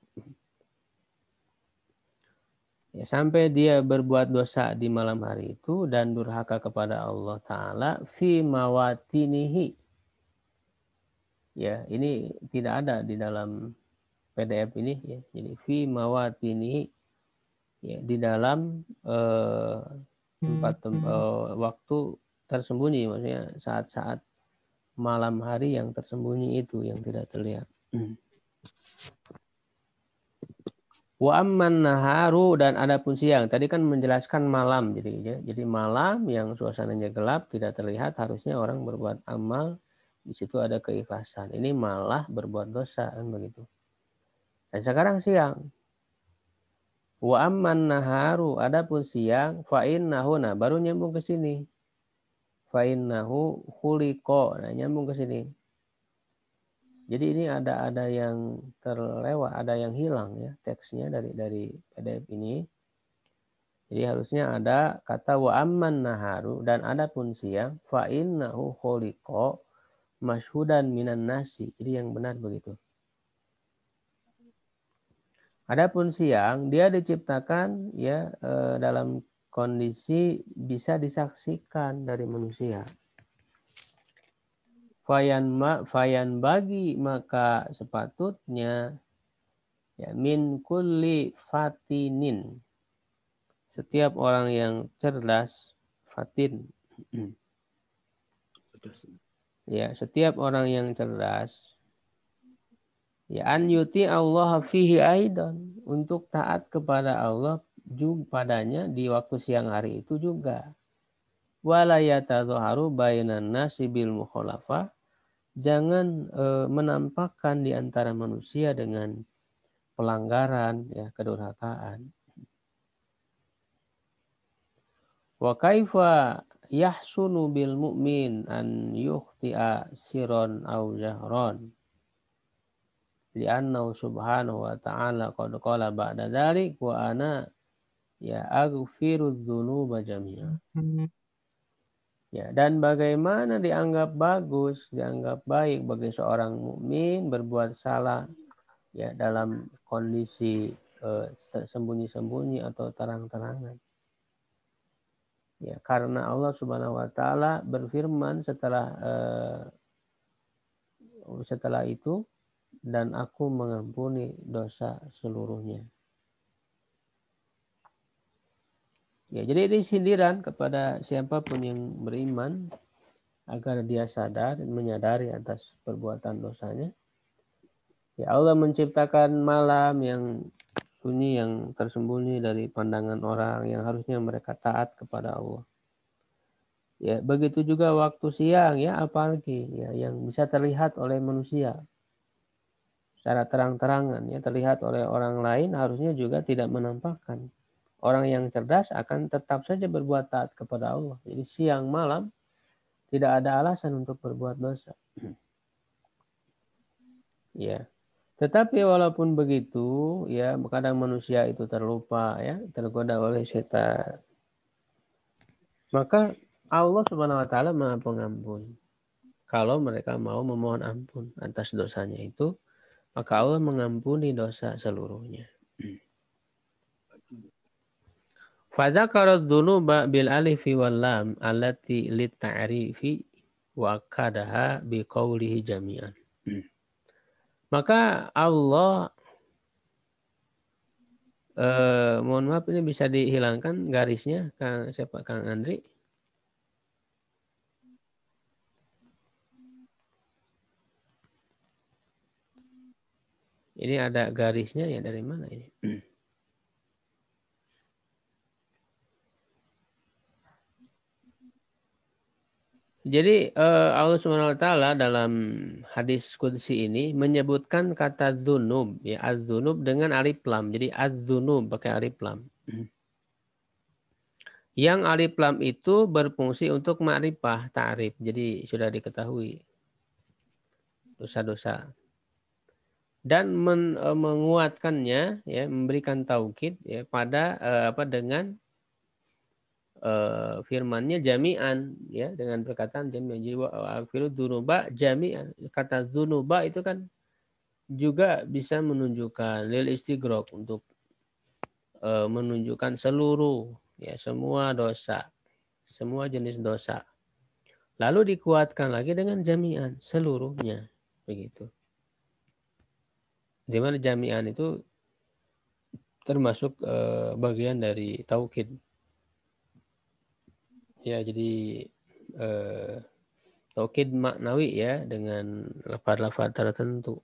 Ya, sampai dia berbuat dosa di malam hari itu dan durhaka kepada Allah Ta'ala fi mawatinihi. Ya, ini tidak ada di dalam PDF ini ya. Jadi fi mawatinihi ya, di dalam waktu tersembunyi, maksudnya saat-saat malam hari yang tersembunyi itu yang tidak terlihat. Wa amman naharu dan adapun siang. Tadi kan menjelaskan malam jadi malam yang suasananya gelap tidak terlihat harusnya orang berbuat amal di situ ada keikhlasan. Ini malah berbuat dosa kan begitu. Dan sekarang siang. Wa amman naharu adapun siang fa innahu nah baru nyambung ke sini. Fa innahu khuliqa nah nyambung ke sini. Jadi ini ada yang terlewat, ada yang hilang ya teksnya dari PDF ini. Jadi harusnya ada kata wa amman naharu dan adapun siang fa innahu khuliqa masyhudan minan nasi. Jadi yang benar begitu. Adapun siang dia diciptakan ya dalam kondisi bisa disaksikan dari manusia. Fayan bagi maka sepatutnya ya min kulli fatinin, setiap orang yang cerdas, fatin ya setiap orang yang cerdas ya an yuti Allah fihi aidan, untuk taat kepada Allah juga padanya di waktu siang hari itu juga. Wala yatadhaharu bainan nasi bil mukhalafah, jangan menampakkan di antara manusia dengan pelanggaran ya kedurhakaan. Wa kaifa yahsunu bil mu'min an yukhti'a siron aw jahron, li'annahu subhanahu wa ta'ala qad qala ba'da dzalik wa ana ya aghfiru dzunuba jami'a. Ya, dan bagaimana dianggap bagus, dianggap baik bagi seorang mukmin berbuat salah ya dalam kondisi tersembunyi-sembunyi atau terang-terangan. Ya, karena Allah Subhanahu wa taala berfirman setelah itu, dan aku mengampuni dosa seluruhnya. Ya, jadi ini sindiran kepada siapapun yang beriman agar dia sadar dan menyadari atas perbuatan dosanya. Ya, Allah menciptakan malam yang sunyi, yang tersembunyi dari pandangan orang yang harusnya mereka taat kepada Allah. Ya, begitu juga waktu siang ya, apalagi ya yang bisa terlihat oleh manusia secara terang-terangan ya, terlihat oleh orang lain, harusnya juga tidak menampakkan. Orang yang cerdas akan tetap saja berbuat taat kepada Allah. Jadi siang malam tidak ada alasan untuk berbuat dosa. Ya. Tetapi walaupun begitu, ya kadang manusia itu terlupa ya, tergoda oleh setan. Maka Allah Subhanahu wa taala Maha Pengampun. Kalau mereka mau memohon ampun atas dosanya itu, maka Allah mengampuni dosa seluruhnya. Fadzakara dzunuba bil alifi wal lam allati lit ta'rifi wa akadaha bi qawlihi jami'an. Maka Allah mohon maaf, ini bisa dihilangkan garisnya, Kang Andri? Ini ada garisnya ya, dari mana ini? Jadi Allah Subhanahu wa taala dalam hadis qudsi ini menyebutkan kata dzunub ya, az-dzunub dengan alif lam. Jadi az-dzunub pakai alif lam. Yang alif lam itu berfungsi untuk ma'rifah, ta'rif. Jadi sudah diketahui dosa-dosa. Dan menguatkannya ya, memberikan taukid ya pada dengan firmannya jami'an ya, dengan perkataan jami'an. Jadi wa'afiru dzunuba jami'an. Kata dzunuba itu kan juga bisa menunjukkan lil istighraq, untuk menunjukkan seluruh ya, semua dosa, semua jenis dosa. Lalu dikuatkan lagi dengan jami'an, seluruhnya, begitu. Di mana jami'an itu termasuk bagian dari taukid. Ya, jadi taukid maknawi ya, dengan lafaz-lafaz tertentu.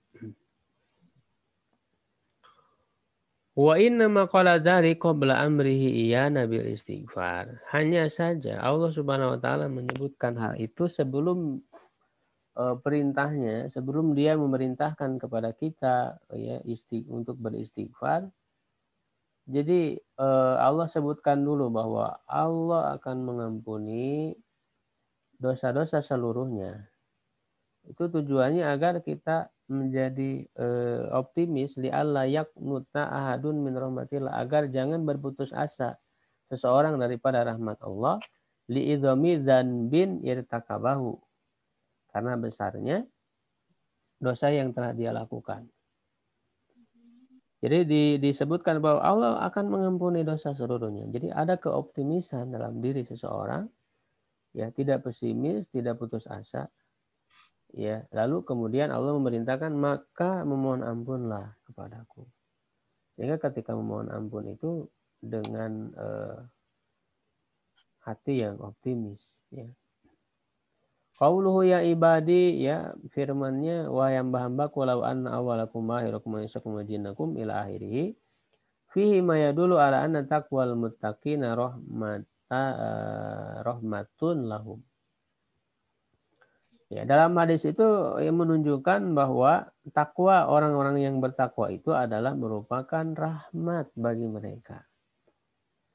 Wa inna ma qala dzari qabla amrihi iyana bil istighfar. Hanya saja Allah Subhanahu wa taala menyebutkan hal itu sebelum perintahnya, sebelum dia memerintahkan kepada kita ya untuk beristighfar. Jadi Allah sebutkan dulu bahwa Allah akan mengampuni dosa-dosa seluruhnya. Itu tujuannya agar kita menjadi optimis, li alla yaqnuta ahadun min rahmatillah, agar jangan berputus asa seseorang daripada rahmat Allah, li idzami dzanbin irtakabahu, karena besarnya dosa yang telah dia lakukan. Jadi disebutkan bahwa Allah akan mengampuni dosa seluruhnya. Jadi ada keoptimisan dalam diri seseorang, ya, tidak pesimis, tidak putus asa, ya. Lalu kemudian Allah memerintahkan maka memohon ampunlah kepadaku. Sehingga ketika memohon ampun itu dengan hati yang optimis, ya. Qauluhu ya ibadi, ya, firman-Nya wahai hamba-hambaku walau anna awwalakum wa akhirakum wa insakum wa jinnakum ila akhirih. Fihi ma yadullu ala anna taqwal muttaqina rahmatun lahum. Ya, dalam hadis itu yang menunjukkan bahwa takwa orang-orang yang bertakwa itu adalah merupakan rahmat bagi mereka.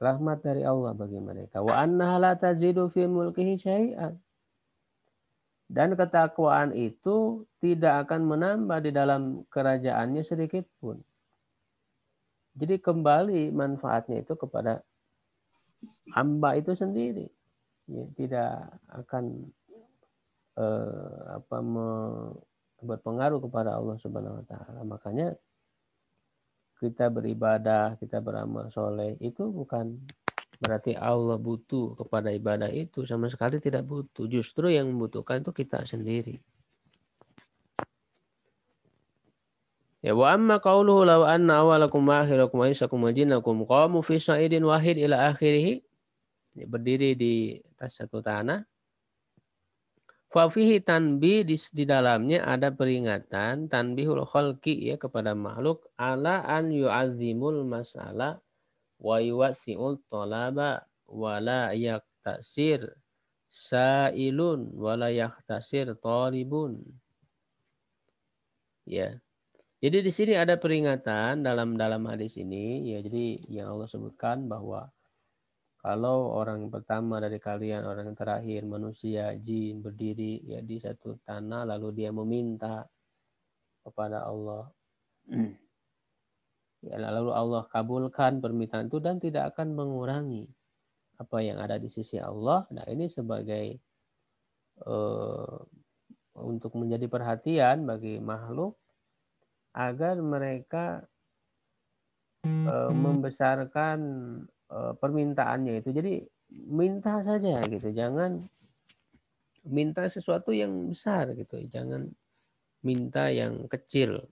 Rahmat dari Allah bagi mereka. Wa annaha la tazidu fi mulkihi syai'an. Dan ketakwaan itu tidak akan menambah di dalam kerajaannya sedikit pun. Jadi kembali manfaatnya itu kepada hamba itu sendiri. Ya, tidak akan berpengaruh kepada Allah Subhanahu wa taala. Makanya kita beribadah, kita beramal soleh itu bukan berarti Allah butuh kepada ibadah itu, sama sekali tidak butuh. Justru yang membutuhkan itu kita sendiri. Ya, wa amma qauluhu law anna awwalakum wa akhirakum wa insakum wa jinnakum qamu fi sa'idin wahid ila akhirih. Ya, berdiri di atas satu tanah. Fa fihi tanbih, di dalamnya ada peringatan tanbihul khalqi, ya, kepada makhluk ala an yu'azzimul mas'ala wa yuwassi'ul talaba wa la yaktasir sa'ilun wa la yaktasir talibun. Ya. Jadi di sini ada peringatan dalam hadis ini, ya, jadi yang Allah sebutkan bahwa kalau orang pertama dari kalian, orang yang terakhir, manusia, jin, berdiri, ya, di satu tanah lalu dia meminta kepada Allah. Ya, lalu Allah kabulkan permintaan itu dan tidak akan mengurangi apa yang ada di sisi Allah. Nah, ini sebagai untuk menjadi perhatian bagi makhluk agar mereka membesarkan permintaannya itu. Jadi minta saja gitu, jangan minta sesuatu yang besar gitu, jangan minta yang kecil.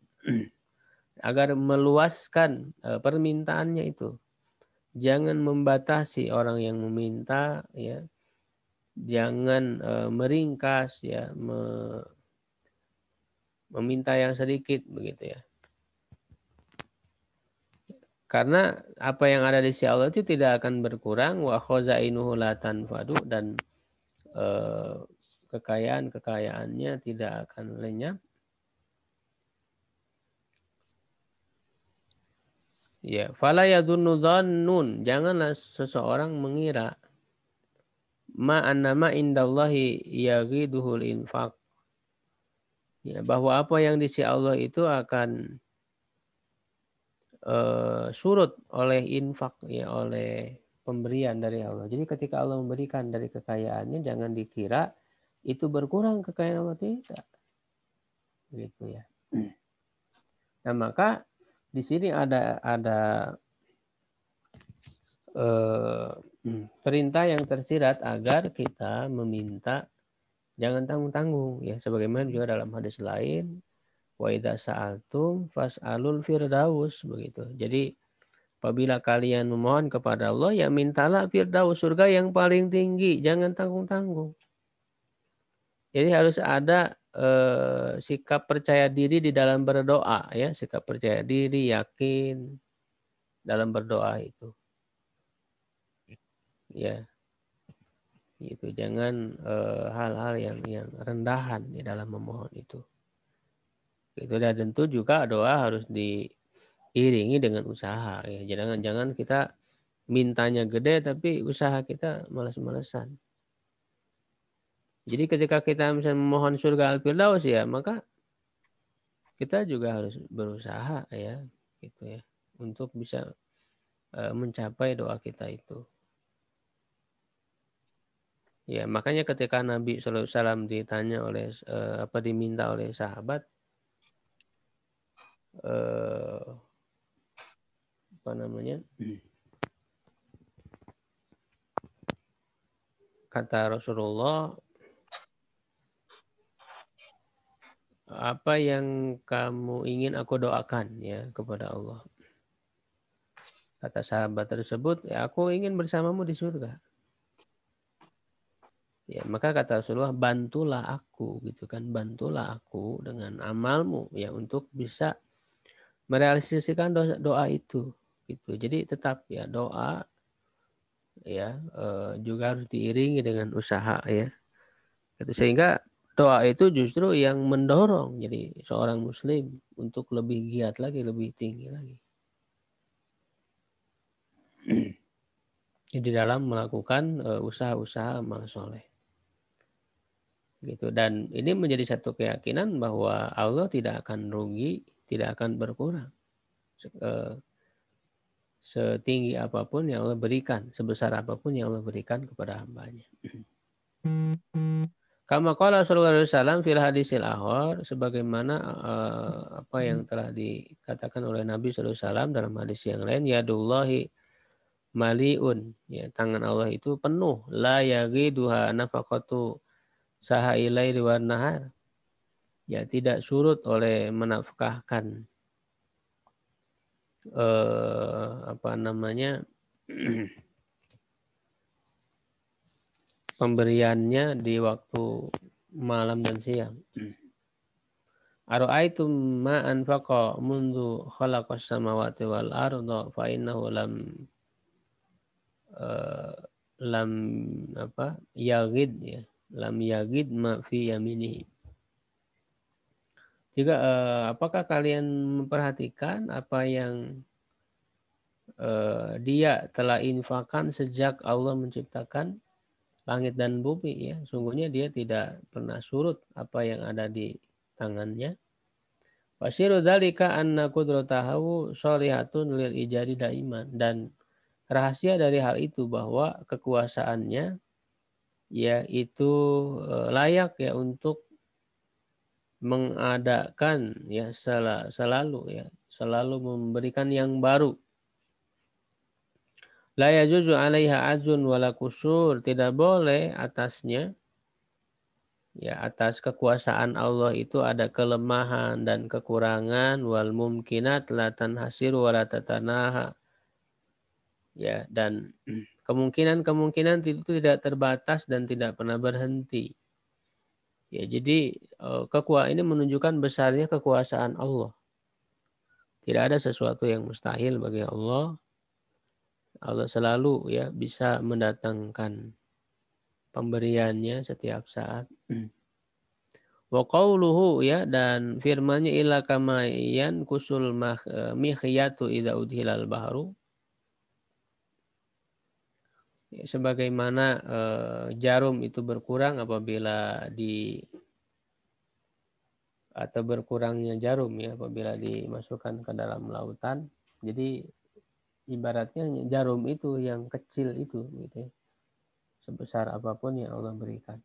Agar meluaskan permintaannya itu. Jangan membatasi orang yang meminta, ya. Jangan meringkas, ya, meminta yang sedikit begitu, ya. Karena apa yang ada di sisi Allah itu tidak akan berkurang, wa khazainuhu la tanfadu, dan kekayaannya tidak akan lenyap. Ya, fala yadhunnu dhannun, janganlah seseorang mengira ma annama indallahi yaghiduhul infaq. Ya, bahwa apa yang di sisi Allah itu akan surut oleh infak, ya, oleh pemberian dari Allah. Jadi ketika Allah memberikan dari kekayaannya, jangan dikira itu berkurang kekayaan Allah, tidak. Gitu, ya. Nah, maka di sini ada perintah yang tersirat agar kita meminta jangan tanggung-tanggung, ya, sebagaimana juga dalam hadis lain, wa idza sa'altum fas'alul firdaus, begitu. Jadi apabila kalian memohon kepada Allah, ya mintalah firdaus, surga yang paling tinggi, jangan tanggung-tanggung. Jadi harus ada sikap percaya diri di dalam berdoa, ya, sikap percaya diri, yakin dalam berdoa itu. Ya. Gitu, jangan hal-hal yang rendahan di dalam memohon itu. Itu, dan tentu juga doa harus diiringi dengan usaha, ya. Jangan kita mintanya gede tapi usaha kita malas-malesan. Jadi ketika kita misalnya memohon surga al-firdaus, ya, maka kita juga harus berusaha, ya, gitu, ya, untuk bisa mencapai doa kita itu. Ya, makanya ketika Nabi Sallallahu Alaihi Wasallam ditanya oleh diminta oleh sahabat, apa namanya? Kata Rasulullah, apa yang kamu ingin aku doakan ya kepada Allah. Kata sahabat tersebut, ya aku ingin bersamamu di surga. Ya, maka kata Rasulullah, bantulah aku gitu kan, bantulah aku dengan amalmu ya untuk bisa merealisasikan doa itu gitu. Jadi tetap ya doa ya juga harus diiringi dengan usaha ya. Gitu. Sehingga doa itu justru yang mendorong jadi seorang muslim untuk lebih giat lagi, lebih tinggi lagi. Di dalam melakukan usaha-usaha amal soleh. Gitu. Dan ini menjadi satu keyakinan bahwa Allah tidak akan rugi, tidak akan berkurang setinggi apapun yang Allah berikan, sebesar apapun yang Allah berikan kepada hambanya. Kama qala sallallahu alaihi wasallam fil hadisil ahwar, sebagaimana apa yang telah dikatakan oleh Nabi sallallahu alaihi wasallam dalam hadis yang lain, yadullahi maliun, ya tangan Allah itu penuh, la yagiduha nafaqatu sahailai wan nahar, ya tidak surut oleh menafkahkan apa namanya pemberiannya di waktu malam dan siang. Ara'aitum ma anfaqa mundu khalaqas samawati wal arda fa innahu lam apa yagid ya, lam yagid ma fi yaminihi. Juga apakah kalian memperhatikan apa yang dia telah infakkan sejak Allah menciptakan langit dan bumi ya. Sungguhnya dia tidak pernah surut apa yang ada di tangannya. Wasiru dzalika anna qudratahu sholihatun lil ijadi daiman, dan rahasia dari hal itu bahwa kekuasaannya ya itu layak ya untuk mengadakan ya selalu memberikan yang baru. La yajuzu 'alaiha azun wala kusur, tidak boleh atasnya ya atas kekuasaan Allah itu ada kelemahan dan kekurangan, wal mumkinat la tanhasiru wala tatanaha. Ya, dan kemungkinan itu tidak terbatas dan tidak pernah berhenti. Ya, jadi ini menunjukkan besarnya kekuasaan Allah. Tidak ada sesuatu yang mustahil bagi Allah. Allah selalu ya bisa mendatangkan pemberiannya setiap saat. Wa qawluhu ya, dan firman-Nya illa kama yankusul mikhyatu idza udhilal bahru. Ya, sebagaimana jarum itu berkurang apabila atau berkurangnya jarum ya apabila dimasukkan ke dalam lautan. Jadi ibaratnya jarum itu yang kecil itu gitu ya. Sebesar apapun yang Allah berikan.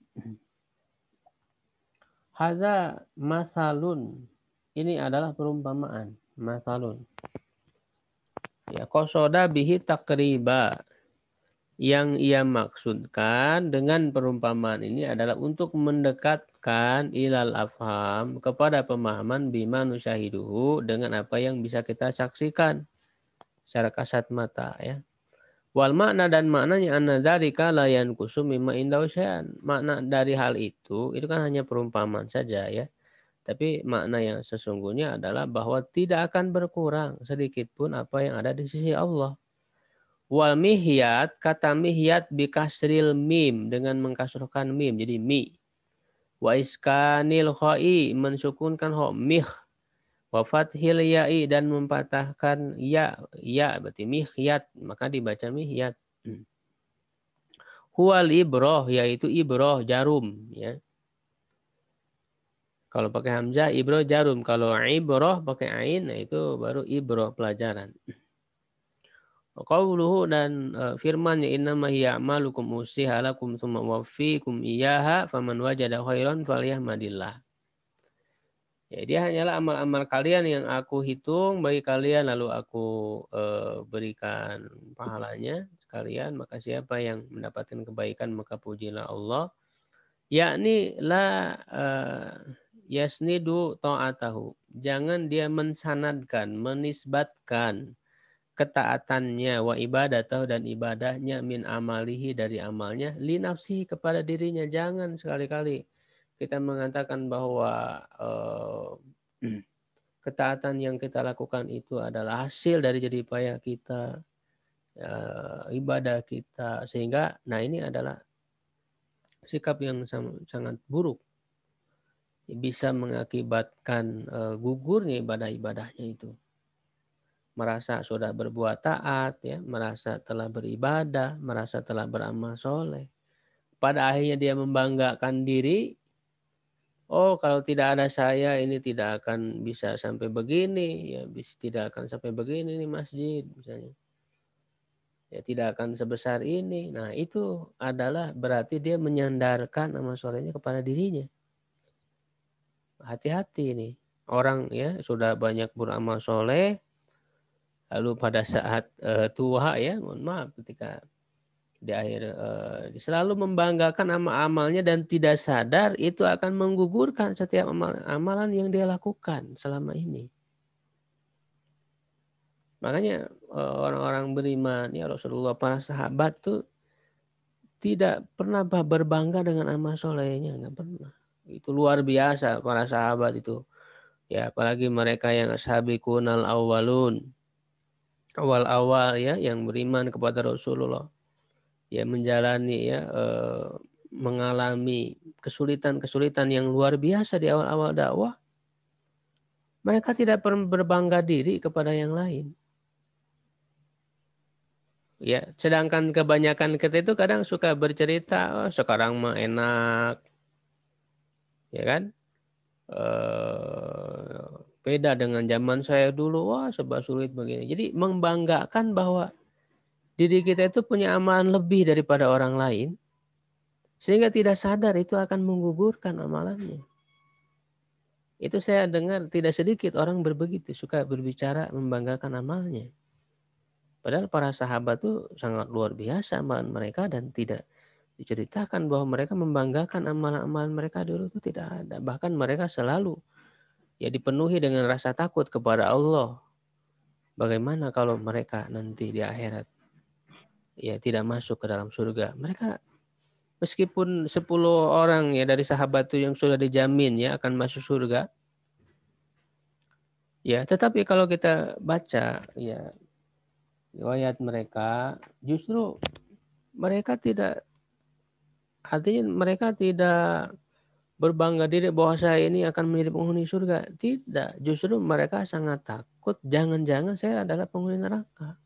Hadza masalun. Ini adalah perumpamaan. Masalun. Ya, qasoda bihi takriba. Yang ia maksudkan dengan perumpamaan ini adalah untuk mendekatkan ilal afham kepada pemahaman bima nusyahiduhu dengan apa yang bisa kita saksikan secara kasat mata ya. Wal makna, dan maknanya anna dzalika la yanqusu mimma indahu syai'an. Makna dari hal itu kan hanya perumpamaan saja ya. Tapi makna yang sesungguhnya adalah bahwa tidak akan berkurang sedikit pun apa yang ada di sisi Allah. Wal mihyat, kata mihyat bikasril mim, dengan mengkasrahkan mim jadi mi. Wa iskanil khoi, mensukunkan ho mih. Wa fathil ya'i, dan mempatahkan ya berarti mihyat, maka dibaca mihyat. Huwal ibroh, yaitu ibroh jarum ya. Kalau pakai hamzah ibroh jarum, kalau ibroh pakai ain, nah itu baru ibroh pelajaran. Qauluhu, dan firman-Nya innama hiya a'malukum usiha lakum tsumma waffikum iyyaha faman wajada khairan falyahmadillah. Ya, dia hanyalah amal-amal kalian yang aku hitung bagi kalian, lalu aku berikan pahalanya sekalian. Maka siapa yang mendapatkan kebaikan, maka pujilah Allah. Yakni la yasnidu ta'atahu. Jangan dia mensanadkan, menisbatkan ketaatannya wa ibadatahu dan ibadahnya min amalihi dari amalnya li nafsihi kepada dirinya. Jangan sekali-kali kita mengatakan bahwa ketaatan yang kita lakukan itu adalah hasil dari jerih payah kita, ibadah kita, sehingga nah ini adalah sikap yang sangat buruk, bisa mengakibatkan gugurnya ibadah-ibadahnya itu. Merasa sudah berbuat taat, ya, merasa telah beribadah, merasa telah beramal soleh. Pada akhirnya dia membanggakan diri. Oh, kalau tidak ada saya ini tidak akan bisa sampai begini, ya, tidak akan sampai begini nih masjid misalnya. Ya, tidak akan sebesar ini. Nah, itu adalah berarti dia menyandarkan amal solehnya kepada dirinya. Hati-hati nih. Orang ya sudah banyak beramal soleh, lalu pada saat tua ya, mohon maaf, ketika di akhir selalu membanggakan amal-amalnya dan tidak sadar itu akan menggugurkan setiap amalan yang dia lakukan selama ini. Makanya orang-orang beriman ya Rasulullah, para sahabat tuh tidak pernah berbangga dengan amal solehnya, nggak pernah. Itu luar biasa para sahabat itu. Ya, apalagi mereka yang ashabiqunal awwalun, awal-awal ya yang beriman kepada Rasulullah. Ya menjalani ya mengalami kesulitan-kesulitan yang luar biasa di awal-awal dakwah. Mereka tidak pernah berbangga diri kepada yang lain. Ya, sedangkan kebanyakan kita itu kadang suka bercerita, oh, sekarang mah enak, ya kan? Beda dengan zaman saya dulu, wah serba sulit begini. Jadi membanggakan bahwa diri kita itu punya amalan lebih daripada orang lain, sehingga tidak sadar itu akan menggugurkan amalannya. Itu saya dengar tidak sedikit orang begitu, suka berbicara membanggakan amalnya. Padahal para sahabat itu sangat luar biasa amalan mereka dan tidak diceritakan bahwa mereka membanggakan amalan-amalan mereka dulu itu tidak ada. Bahkan mereka selalu ya dipenuhi dengan rasa takut kepada Allah. Bagaimana kalau mereka nanti di akhirat ya tidak masuk ke dalam surga. Mereka meskipun 10 orang ya dari sahabat itu yang sudah dijamin ya akan masuk surga. Ya, tetapi kalau kita baca ya riwayat mereka, justru mereka tidak, artinya mereka tidak berbangga diri bahwa saya ini akan menjadi penghuni surga. Tidak, justru mereka sangat takut jangan-jangan saya adalah penghuni neraka.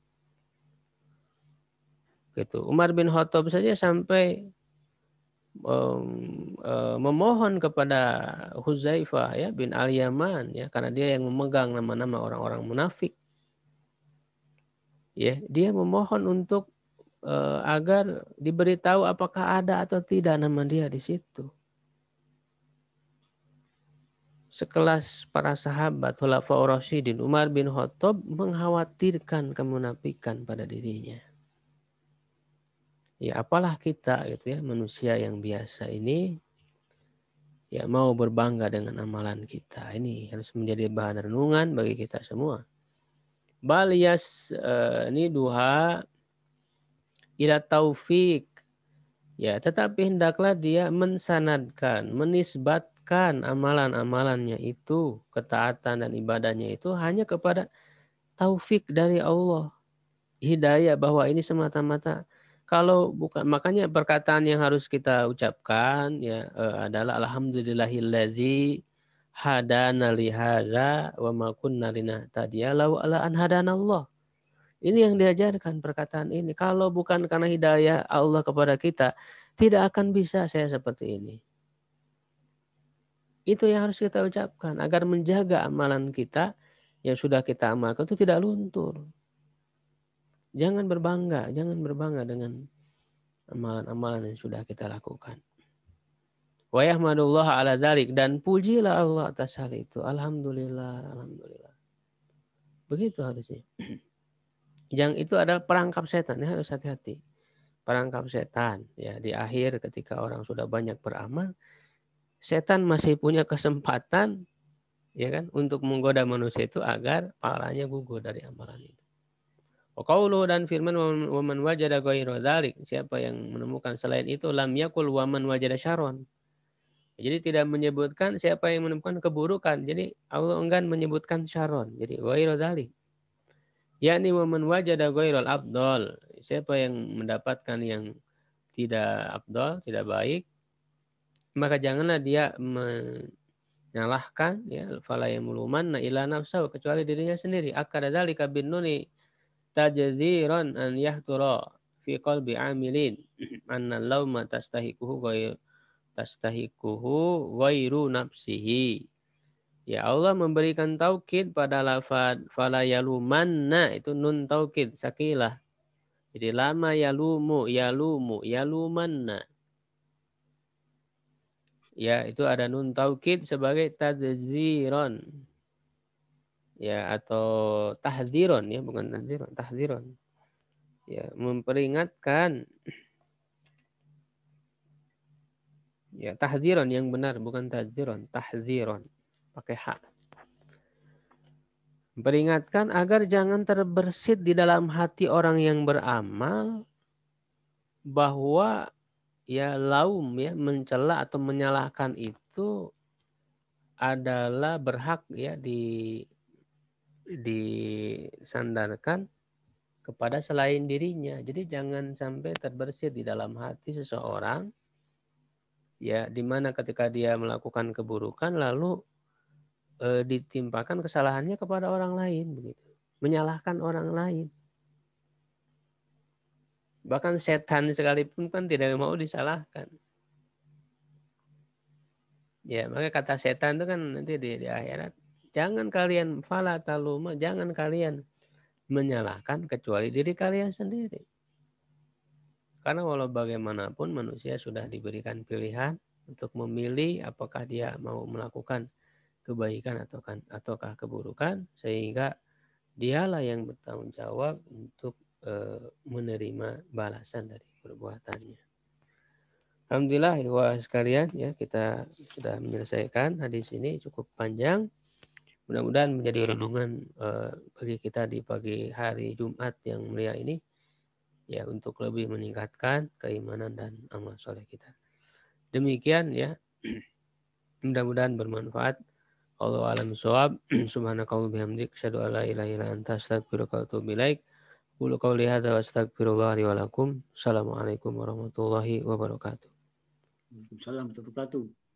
Gitu. Umar bin Khattab saja sampai memohon kepada Huzaifah ya bin Al-Yaman ya, karena dia yang memegang nama-nama orang-orang munafik. Ya, dia memohon untuk agar diberitahu apakah ada atau tidak nama dia di situ. Sekelas para sahabat Khulafaur Rasyidin, Umar bin Khattab mengkhawatirkan kemunafikan pada dirinya. Ya apalah kita gitu ya, manusia yang biasa ini ya mau berbangga dengan amalan kita. Ini harus menjadi bahan renungan bagi kita semua. Bal ini duha ila taufik. Ya, tetapi hendaklah dia mensanadkan, menisbatkan amalan-amalannya itu, ketaatan dan ibadahnya itu hanya kepada taufik dari Allah. Hidayah bahwa ini semata-mata, kalau bukan, makanya perkataan yang harus kita ucapkan ya adalah alhamdulillahilladzi hadana li hadza wa ma kunna linahtadiya law ala an hadanallah. Ini yang diajarkan perkataan ini. Kalau bukan karena hidayah Allah kepada kita, tidak akan bisa saya seperti ini. Itu yang harus kita ucapkan agar menjaga amalan kita yang sudah kita amalkan itu tidak luntur. Jangan berbangga dengan amalan-amalan yang sudah kita lakukan. Wa yahmadullah ala dzalik, dan pujilah Allah atas hal itu. Alhamdulillah, alhamdulillah. Begitu harusnya. Yang itu adalah perangkap setan, ya, harus hati-hati. Perangkap setan, ya, di akhir ketika orang sudah banyak beramal, setan masih punya kesempatan, ya kan, untuk menggoda manusia itu agar pahalanya gugur dari amalan itu. Wa qauluhu, dan firman wa man wajada ghairu dzalik, siapa yang menemukan selain itu, lam yakul wa man wajada syarron. Jadi tidak menyebutkan siapa yang menemukan keburukan. Jadi Allah enggan menyebutkan syarron. Jadi ghairu dzalik. Yakni wa man wajada ghairal afdal, siapa yang mendapatkan yang tidak afdal, tidak baik, maka janganlah dia menyalahkan, ya, fala yamuluman ila nafsahu, kecuali dirinya sendiri. Akada dzalika bin nuni tajdziran an yahtura fi qalbi amilin anna lauma tastahikuhu ghairu nafsihi. Ya, Allah memberikan taukid pada lafaz fala yalumanna, itu nun taukid sakilah. Jadi lama yalumanna. Ya, itu ada nun taukid sebagai tadzziron. Ya, atau tahdziron, ya, bukan tahdziron, tahdziron. Ya, memperingatkan. Ya, tahdziron yang benar, bukan tahdziron, tahdziron. Pakai hak. Peringatkan agar jangan terbersit di dalam hati orang yang beramal bahwa, ya, laum, ya, mencela atau menyalahkan itu adalah berhak, ya, disandarkan kepada selain dirinya. Jadi jangan sampai terbersit di dalam hati seseorang, ya, di mana ketika dia melakukan keburukan lalu ditimpakan kesalahannya kepada orang lain, begitu. Menyalahkan orang lain. Bahkan setan sekalipun kan tidak mau disalahkan. Ya, maka kata setan itu kan nanti di akhirat, jangan kalian fala taluma, jangan kalian menyalahkan kecuali diri kalian sendiri. Karena walau bagaimanapun manusia sudah diberikan pilihan untuk memilih apakah dia mau melakukan kebaikan ataukah keburukan, sehingga dialah yang bertanggung jawab untuk menerima balasan dari perbuatannya. Alhamdulillah, ikhwah sekalian, ya, kita sudah menyelesaikan hadis ini, cukup panjang. Mudah-mudahan menjadi renungan bagi kita di pagi hari Jumat yang mulia ini, ya, untuk lebih meningkatkan keimanan dan amal soleh kita. Demikian, ya, mudah-mudahan bermanfaat. Allahu a'lam bishawab. Subhanakallahumma bihamdik, asyhadu an la ilaha illa anta, astaghfiruka wa atubu ilaik. Qulu qawli hadza wa astaghfirullah li wa lakum. Assalamualaikum warahmatullahi wabarakatuh. Waalaikumsalam warahmatullahi wabarakatuh.